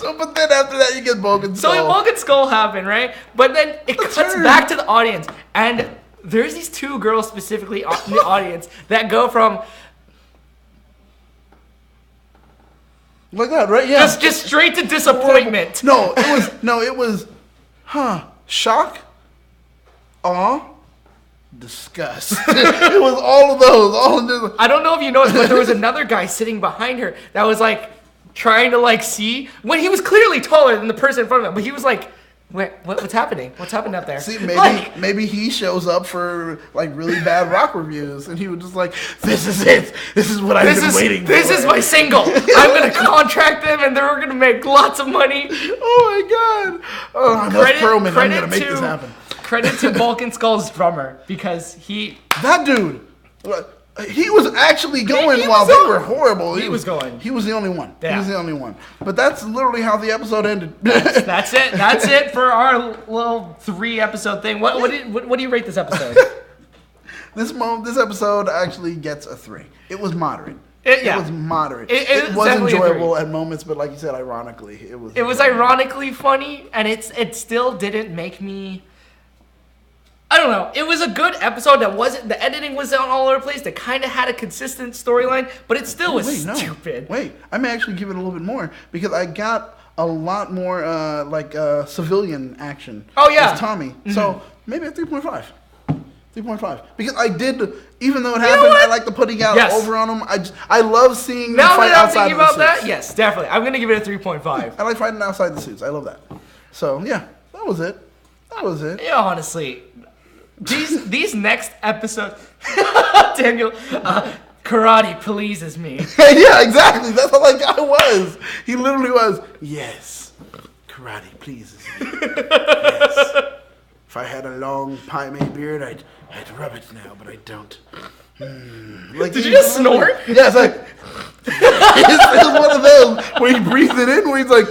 But then after that, you get Bulk and Skull. So Bulk and Skull happen, right? But then it cuts back to the audience, and there's these two girls specifically in the audience that go from... Like that, right? Yeah. Just straight to disappointment. It was, shock, awe, disgust. It was all of those. I don't know if you noticed, but there was another guy sitting behind her that was like trying to like see when he was clearly taller than the person in front of him, but he was like, what's happening? What's happening up there? See, maybe he shows up for like really bad rock reviews, and he was just like, "This is it. This is what I've been waiting for. This is my single. I'm gonna contract them, and they're gonna make lots of money." Oh my god! Oh, I'm Perlman. I'm gonna make this happen. Credit to Bulk and Skull's drummer because that dude. He was actually going while they were horrible. He was going. He was the only one. Yeah. He was the only one. But that's literally how the episode ended. That's it. That's it for our little 3-episode thing. What do you rate this episode? This episode actually gets a 3. It was moderate. It was moderate. It was enjoyable at moments, but like you said, ironically, it was. It was ironically funny, and it still didn't make me. I don't know. It was a good episode that wasn't... The editing was all over the place. That kind of had a consistent storyline, but it still was stupid. Wait, I may actually give it a little bit more because I got a lot more civilian action. Oh, yeah. With Tommy. Mm-hmm. So maybe a 3.5. 3.5. Because I did, even though it happened, I like the putting out over on him. I love seeing them fight outside of the suits. Now that I'm thinking about that, yes, definitely. I'm going to give it a 3.5. I like fighting outside the suits. I love that. So, yeah, that was it. Yeah, honestly... These next episodes, Daniel, karate pleases me. Yeah, exactly. That's how that guy was. He literally was. Yes, karate pleases me. Yes. If I had a long pie-made beard, I'd rub it now, but I don't. Like, Did you just snort? Yeah, it's like it's one of those where he breathes it in, where he's like,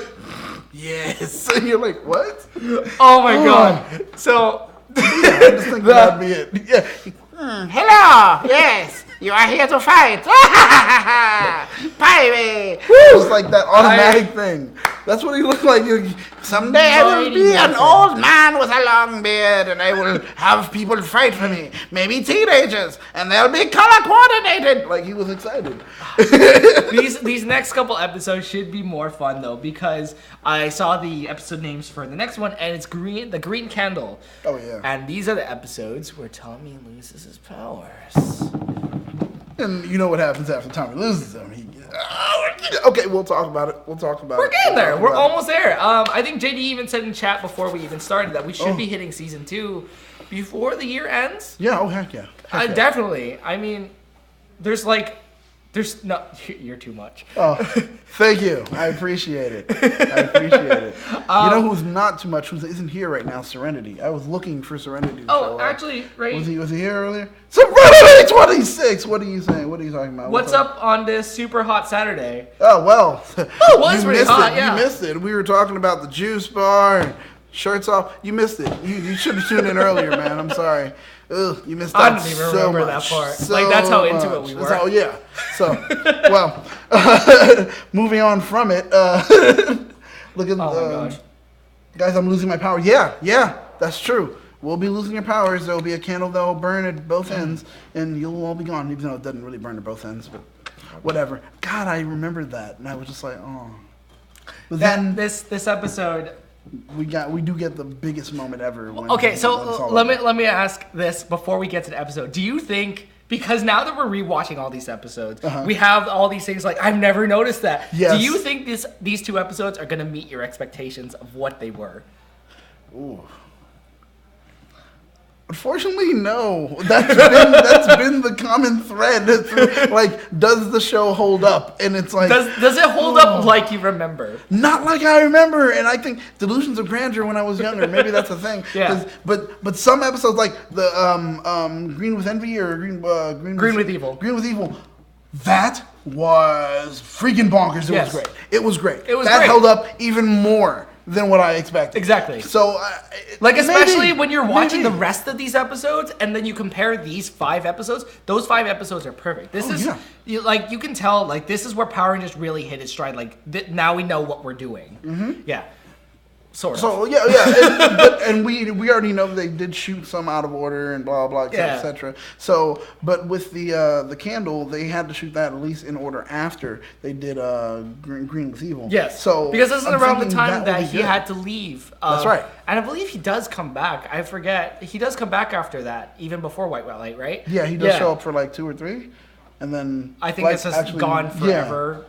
yes, and you're like, what? Oh my god. So I just think that'd be it. Yeah. Hello, yes, you are here to fight. Pirate. It's like that automatic thing. That's what he looked like. Someday I will be an old man with a long beard, and I will have people fight for me. Maybe teenagers, and they'll be color coordinated. Like he was excited. these next couple episodes should be more fun though, because I saw the episode names for the next one, and it's the green candle. Oh yeah. And these are the episodes where Tommy loses his powers. And you know what happens after Tommy loses them. Okay, we'll talk about it. We're getting there. We're almost there. I think JD even said in chat before we even started that we should be hitting season 2 before the year ends. Yeah, oh heck yeah. Heck yeah. Definitely. I mean, there's no, you're too much. Oh, thank you. I appreciate it. You know who's not too much, who isn't here right now? Serenity. I was looking for Serenity. Actually, right. Was he here earlier? Serenity 26! What are you saying? What are you talking about? What's up on this super hot Saturday? Oh, well. Oh, it was pretty hot, yeah. You missed it. We were talking about the juice bar and shirts off. You missed it. You should have tuned in earlier, man. I'm sorry. Ugh, you missed out. I didn't even remember that part. That's how into it we were. Oh yeah. So, well, moving on from it. Look at. Oh my gosh. Guys, I'm losing my power. Yeah, that's true. We'll be losing your powers. There will be a candle that will burn at both ends, and you'll all be gone. Even though it doesn't really burn at both ends, but whatever. God, I remembered that, and I was just like, oh. But then this episode. We do get the biggest moment ever. Okay, so let me ask this before we get to the episode. Do you think, because now that we're rewatching all these episodes, we have all these things like I've never noticed that. Yes. Do you think these 2 episodes are going to meet your expectations of what they were? Ooh. Unfortunately, no. That's been the common thread. Like, does the show hold up? And it's like, does it hold up like you remember? Not like I remember. And I think delusions of grandeur when I was younger. Maybe that's a thing. Yeah. But some episodes like the Green with Envy or Green with Evil. Green with Evil. That was freaking bonkers. It was great. That held up even more than what I expected. Exactly. So, especially when you're watching the rest of these episodes, and then you compare these 5 episodes. Those 5 episodes are perfect. You can tell, like, this is where Power Rangers really hit its stride. Like, now we know what we're doing. Mm-hmm. Yeah. Sort of. So yeah, and we already know they did shoot some out of order and blah blah etc. So, but with the candle, they had to shoot that at least in order after they did Green with Evil. Yes. So because this is around the time that he had to leave. That's right. And I believe he does come back. I forget. He does come back after that, even before White Light, right? Yeah, he does show up for like 2 or 3, and then I think it's just gone forever. Yeah.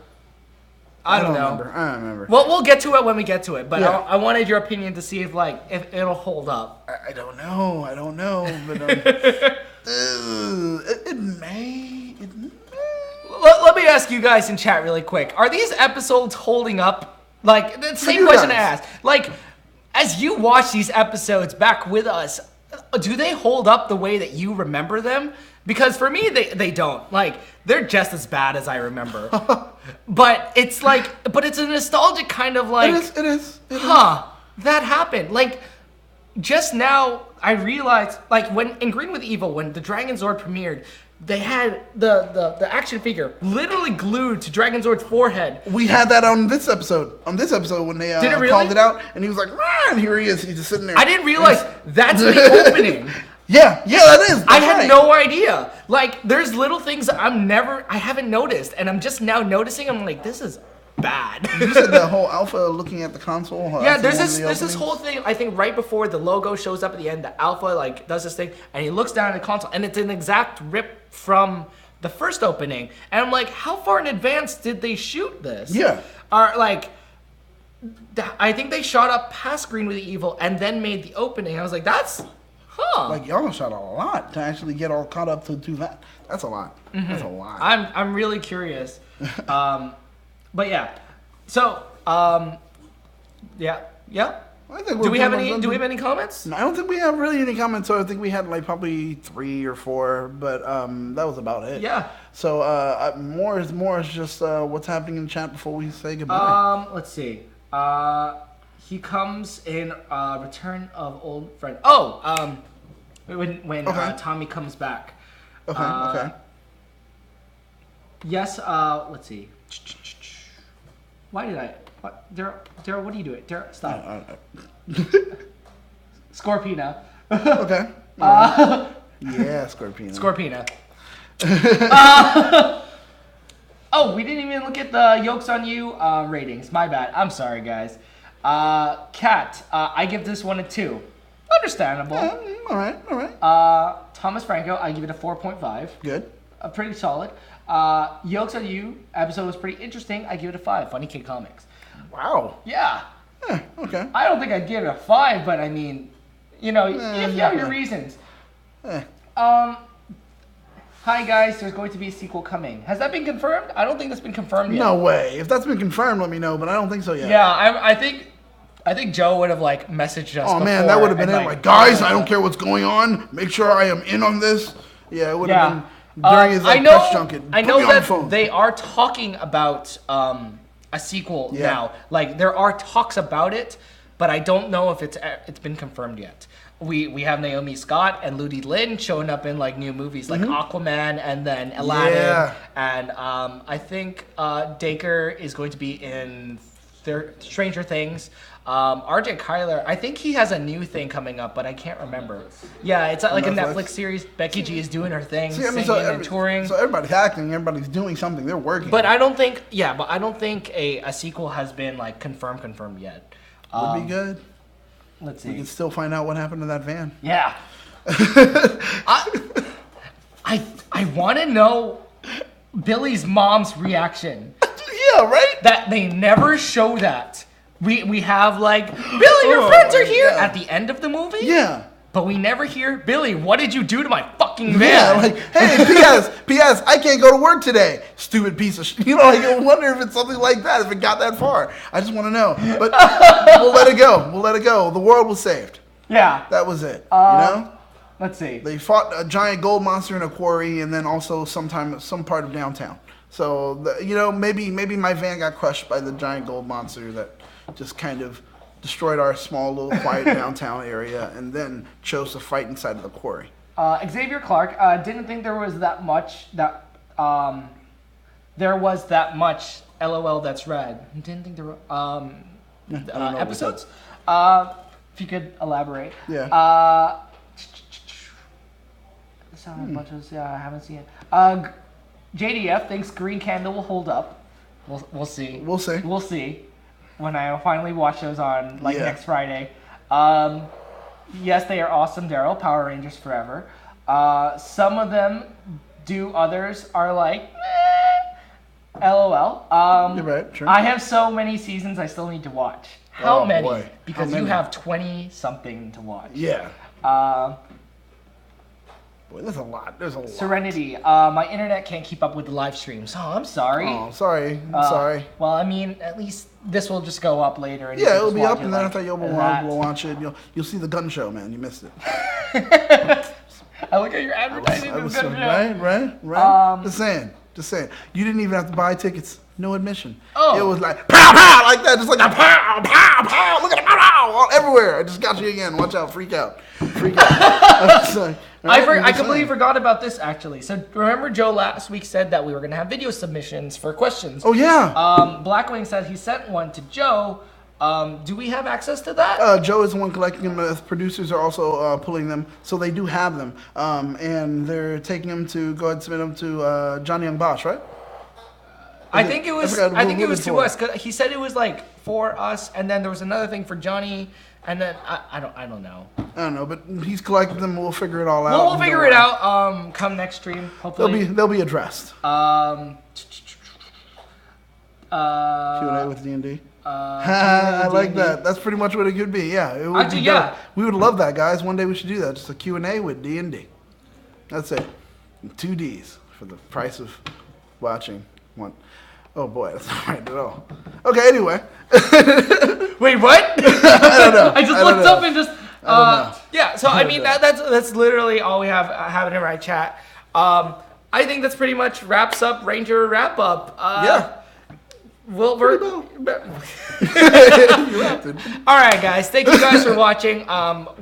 I don't know. I don't remember. Well, we'll get to it when we get to it. But I wanted your opinion to see if it'll hold up. I don't know. But it may. Let me ask you guys in chat really quick. Are these episodes holding up? Like, the same question to ask. Like, as you watch these episodes back with us, do they hold up the way that you remember them? Because for me, they don't. Like, they're just as bad as I remember. But it's like, but it's a nostalgic kind of like, it is. That happened. Like, just now I realized, like, when in Green with Evil, when the Dragon Zord premiered, they had the action figure literally glued to Dragon Zord's forehead. We had that on this episode. When they called it out, and he was like, "Rah!" And here he is. He's just sitting there. I didn't realize that's the opening. Yeah, that is. I had no idea. Like, there's little things I haven't noticed, and I'm just now noticing. I'm like, this is bad. You said the whole Alpha looking at the console. Yeah, there's this whole thing. I think right before the logo shows up at the end, the Alpha like does this thing, and he looks down at the console, and it's an exact rip from the first opening. And I'm like, how far in advance did they shoot this? Yeah. I think they shot up past Green with the Evil and then made the opening. I was like, that's Huh. Like y'all shot a lot to actually get all caught up to do that. That's a lot. That's a lot. I'm really curious. But yeah. So yeah. I think Do we have any comments? No, I don't think we have really any comments. So I think we had like probably 3 or 4, but that was about it. Yeah. So more is just what's happening in chat before we say goodbye. Let's see. He comes in Return of Old Friend. Oh, when Tommy comes back. Okay. Yes. Let's see. Why did I? What, Darrel, what are you doing? Darrel, stop. Scorpina. Okay. Yeah, Scorpina. Oh, we didn't even look at the Yolks on You ratings. My bad. I'm sorry, guys. Cat, I give this one a 2. Understandable. All right. Thomas Franco, I give it a 4.5. Good. Pretty solid. Yolks on You episode was pretty interesting. I give it a 5. Funny Kid Comics. Wow. Yeah. Okay. I don't think I'd give it a 5, but I mean, if you have your reasons. Hi guys, there's going to be a sequel coming. Has that been confirmed? I don't think that's been confirmed yet. No way. If that's been confirmed, let me know, but I don't think so yet. Yeah, I think Joe would have messaged us. Oh man, that would have been it. Like, guys, I don't care what's going on. Make sure I am in on this. Yeah, it would have been during his press junket. I know that they are talking about a sequel now. Like there are talks about it, but I don't know if it's been confirmed yet. We have Naomi Scott and Ludi Lin showing up in new movies like Aquaman and then Aladdin, and I think Dacre is going to be in Stranger Things. RJ Kyler, I think he has a new thing coming up, but I can't remember. Yeah, it's like a Netflix series. Becky G is doing her thing, singing and touring. So everybody's acting, everybody's doing something, they're working. But I don't think, a sequel has been confirmed yet. Would be good. Let's see. We can still find out what happened to that van. Yeah. I want to know Billy's mom's reaction. Yeah, right? That they never show that. We have Billy, your friends are here at the end of the movie. Yeah. But we never hear, Billy, what did you do to my fucking van? Yeah, hey, P.S., I can't go to work today. Stupid piece of shit. I wonder if it's something like that, if it got that far. I just want to know. But we'll let it go. The world was saved. Yeah. That was it. Let's see. They fought a giant gold monster in a quarry and then also some part of downtown. So, maybe my van got crushed by the giant gold monster that just kind of destroyed our small little quiet downtown area and then chose to fight inside of the quarry. Xavier Clark didn't think there was that much LOL that's read. Didn't think there were episodes. If you could elaborate. Yeah. I haven't seen it. JDF thinks Green Candle will hold up. We'll see. We'll see. When I finally watch those on next Friday. Yes, they are awesome, Darrel. Power Rangers forever. Some of them do, others are LOL. You're right, sure. I have so many seasons I still need to watch. How many? Boy. Because you have 20-something to watch. Yeah. Boy, there's a lot. Serenity. My internet can't keep up with the live streams. Oh, I'm sorry. Oh, sorry. I'm sorry. Well, I mean, at least this will just go up later. And it'll be up, and then after you'll watch it. You'll see the gun show, man. You missed it. I look at your advertising. Right. Just saying. You didn't even have to buy tickets. No admission. Oh. It was like pow pow like that, just like a pow pow pow. Look at it, pow pow all everywhere. I just got you again. Watch out, freak out. I completely forgot about this actually. So remember Joe last week said that we were gonna have video submissions for questions. Oh yeah. Blackwing said he sent one to Joe. Do we have access to that? Joe is the one collecting them. The producers are also pulling them, so they do have them. And they're taking them to go ahead and submit them to Johnny Young Bosch, right? I think it was to us. 'Cause he said it was for us, and then there was another thing for Johnny, and then I don't know. I don't know, but he's collecting them. We'll figure it all out. We'll figure it out. Come next stream, hopefully. They'll be addressed. Q&A with D&D. I like that. That's pretty much what it could be. Yeah, it would Actually, be yeah. dope. We would love that, guys. One day we should do that. Just a Q&A with D&D. That's it. 2 Ds for the price of watching one. Oh boy, that's not right at all. Okay, anyway. Wait, what? I don't know. I just looked up and just. Yeah, so I mean know. that's literally all we have in our chat. I think that's pretty much wraps up Ranger wrap up. Yeah. Well, You laughed. all right, guys. Thank you guys for watching.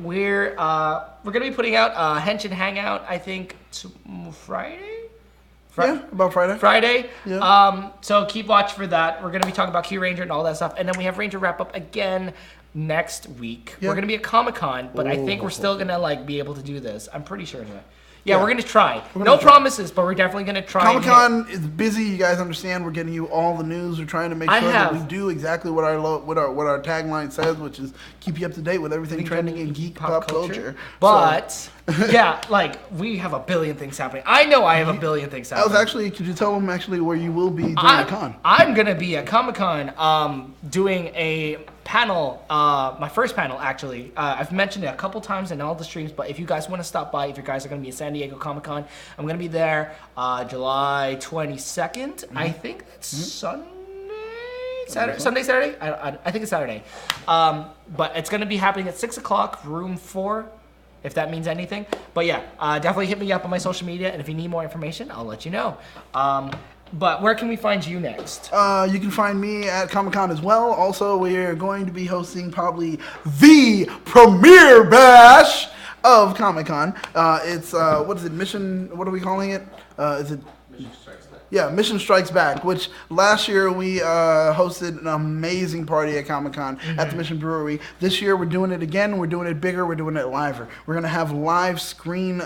We're gonna be putting out Henshin Hangout. I think Friday. Yeah, about Friday. Friday. Yeah. So keep watch for that. We're gonna be talking about Q Ranger and all that stuff, and then we have Ranger wrap up again next week. Yeah. We're gonna be at Comic-Con, but I think we're still gonna be able to do this. I'm pretty sure anyway. Yeah, we're gonna try. No promises, but we're definitely gonna try. Comic-Con is busy. You guys understand. We're getting you all the news. We're trying to make sure that we do exactly what our tagline says, which is keep you up to date with everything trending in geek pop culture. But yeah, we have a billion things happening. I know I have a billion things happening. Could you tell them actually where you will be during the con? I'm gonna be at Comic-Con doing a panel, my first panel actually. I've mentioned it a couple times in all the streams, but if you guys want to stop by, if you guys are gonna be at San Diego Comic-Con, I'm gonna be there July 22nd. I think that's Sunday, Saturday. I think it's Saturday. But it's gonna be happening at 6 o'clock, room 4. If that means anything. But yeah, definitely hit me up on my social media, and if you need more information, I'll let you know. But where can we find you next? You can find me at Comic-Con as well. Also, we're going to be hosting probably the premiere bash of Comic-Con. It's, what is it, what are we calling it? Is it? Mission Strikes Back. Yeah, Mission Strikes Back, which last year we hosted an amazing party at Comic-Con at the Mission Brewery. This year we're doing it again. We're doing it bigger. We're doing it liver. We're going to have live screen,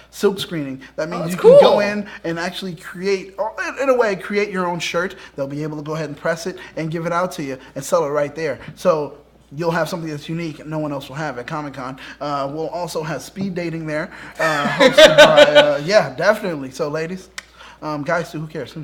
silk screening. That means you can go in and actually create your own shirt. They'll be able to go ahead and press it and give it out to you and sell it right there. So you'll have something that's unique and no one else will have at Comic-Con. We'll also have speed dating there, hosted by, yeah, definitely. So ladies, guys too, who cares?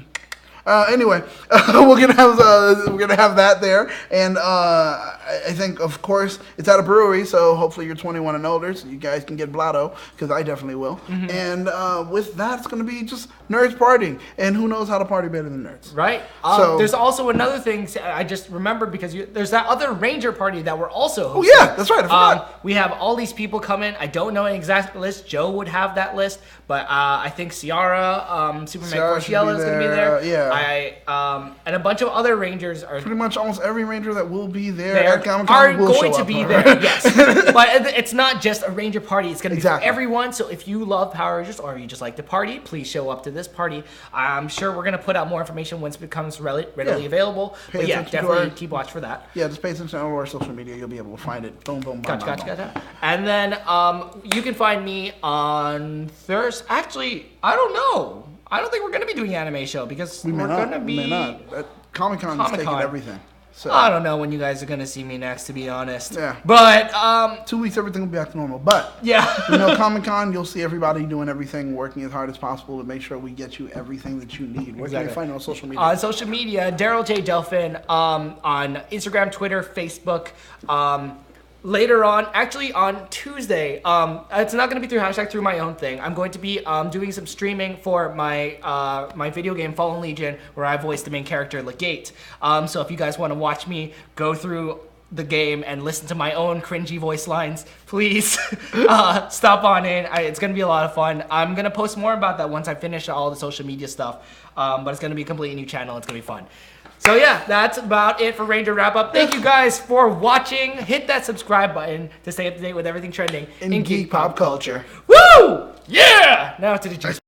Anyway, we're gonna have that there, and I think, of course, it's at a brewery, so hopefully you're 21 and older, so you guys can get blotto, because I definitely will. And with that, it's gonna be just nerds partying, and who knows how to party better than nerds? Right. So there's also another thing I just remembered, because there's that other Ranger party that we're also hosting. Oh yeah, that's right. I forgot. We have all these people coming. I don't know an exact list. Joe would have that list, but I think Ciara, Superman Corciella is gonna be there. Yeah. And a bunch of other Rangers are pretty much almost every Ranger that will be there at Comic-Con are will going show to up. be there. Yes, but it's not just a Ranger party. It's going to be for everyone. So if you love Power Rangers or you just like to party, please show up to this party. I'm sure we're going to put out more information once it becomes readily available. But yeah, definitely keep watch for that. Yeah, just pay attention to our social media. You'll be able to find it. Boom, boom, boom. Gotcha. And then you can find me on Thursday. Actually, I don't know. I don't think we're going to be doing an anime show because we're going to be... We may not. Comic-Con is taking everything. So. I don't know when you guys are going to see me next, to be honest. Yeah. But... 2 weeks, everything will be back to normal. But... Yeah. Comic-Con, you'll see everybody doing everything, working as hard as possible to make sure we get you everything that you need. Where can you find it on social media? On social media, Darrel J. Delphin, on Instagram, Twitter, Facebook, later on, actually on Tuesday, it's not going to be through my own thing. I'm going to be doing some streaming for my my video game Fallen Legion, where I voiced the main character Legate. So if you guys want to watch me go through the game and listen to my own cringy voice lines, please stop on in. It's going to be a lot of fun. I'm going to post more about that once I finish all the social media stuff, but it's going to be a completely new channel. It's going to be fun. So yeah, that's about it for Ranger Wrap Up. Thank you guys for watching. Hit that subscribe button to stay up to date with everything trending in geek pop culture. Woo! Yeah! Now to the juice.